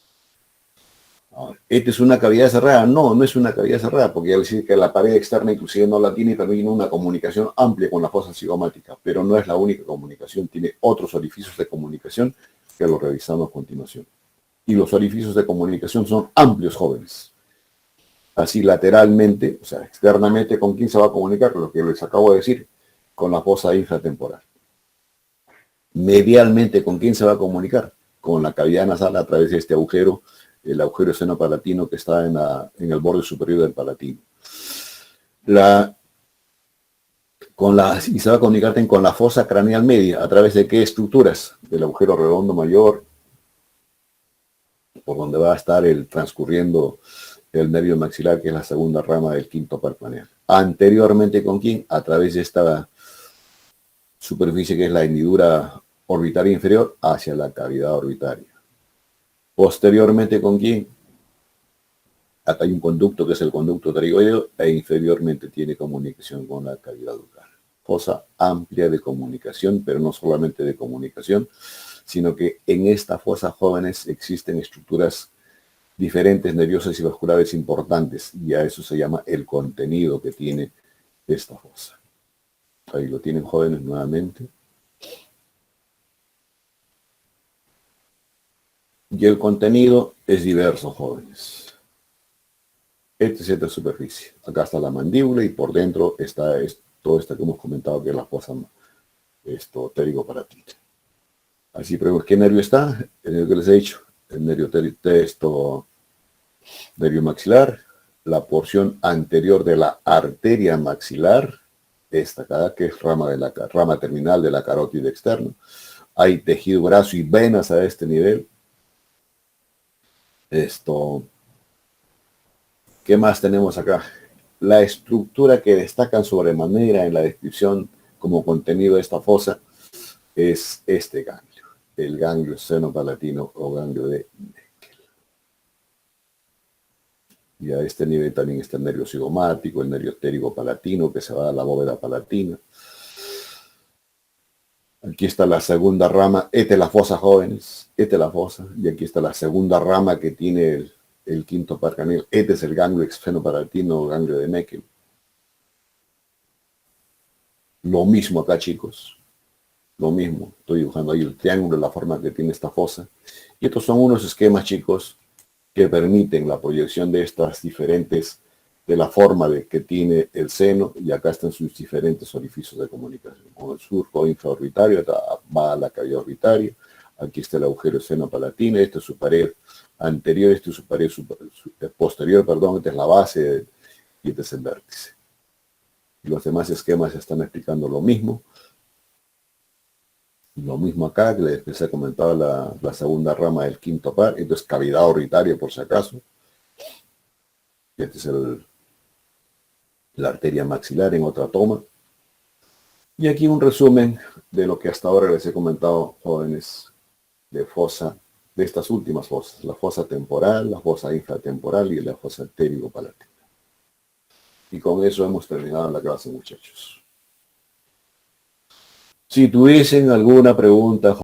Ahora, ¿esta es una cavidad cerrada? No, no es una cavidad cerrada, porque ya decir que la pared externa inclusive no la tiene y permite una comunicación amplia con la fosa cigomática, pero no es la única comunicación, tiene otros orificios de comunicación que lo revisamos a continuación. Y los orificios de comunicación son amplios, jóvenes. Así lateralmente, o sea, externamente, ¿con quién se va a comunicar? Lo que les acabo de decir, con la fosa infratemporal. Medialmente, ¿con quién se va a comunicar? Con la cavidad nasal a través de este agujero, el agujero senopalatino que está en el borde superior del palatino. Y se va a comunicar con la fosa craneal media, ¿a través de qué estructuras? Del agujero redondo mayor, por donde va a estar transcurriendo el nervio maxilar, que es la segunda rama del quinto par craneal. Anteriormente, ¿con quién? A través de esta superficie que es la hendidura orbitaria inferior hacia la cavidad orbitaria. Posteriormente, ¿con quién? Acá hay un conducto que es el conducto pterigoideo e inferiormente tiene comunicación con la cavidad ductal. Fosa amplia de comunicación, pero no solamente de comunicación, sino que en esta fosa, jóvenes, existen estructuras diferentes, nerviosas y vasculares importantes, y a eso se llama el contenido que tiene esta fosa. Ahí lo tienen, jóvenes, nuevamente. Y el contenido es diverso, jóvenes. Esta es esta superficie. Acá está la mandíbula y por dentro está todo esto que hemos comentado, que es la fosa pterigo-palatina. Así, pero ¿qué nervio está? El nervio que les he dicho. El nervio nervio maxilar, la porción anterior de la arteria maxilar, esta acá, que es rama terminal de la carótida externa. Hay tejido graso y venas a este nivel. ¿Qué más tenemos acá? La estructura que destacan sobremanera en la descripción como contenido de esta fosa es este ganglio, el ganglio senopalatino o ganglio de Meckel. Y a este nivel también está el nervio cigomático, el nervio pterigo-palatino que se va a la bóveda palatina. Aquí está la segunda rama, esta es la fosa, jóvenes, esta es la fosa, y aquí está la segunda rama que tiene el quinto par craneal. Este es el ganglio senopalatino o ganglio de Meckel. Lo mismo acá, chicos. Lo mismo. Estoy dibujando ahí el triángulo, la forma que tiene esta fosa. Y estos son unos esquemas, chicos, que permiten la proyección de estas diferentes, de la forma que tiene el seno, y acá están sus diferentes orificios de comunicación. Con el surco infraorbitario, va a la cavidad orbitaria. Aquí está el agujero senopalatino, esta es su pared anterior, esta es su pared posterior, perdón, esta es la base y este es el vértice. Y los demás esquemas están explicando lo mismo. Lo mismo acá, que les he comentado la segunda rama del quinto par, esto es cavidad orbitaria por si acaso. Y este es la arteria maxilar en otra toma. Y aquí un resumen de lo que hasta ahora les he comentado, jóvenes, de estas últimas fosas, la fosa temporal, la fosa infratemporal y la fosa pterigo-palatina. Y con eso hemos terminado la clase, muchachos. Si tuviesen alguna pregunta,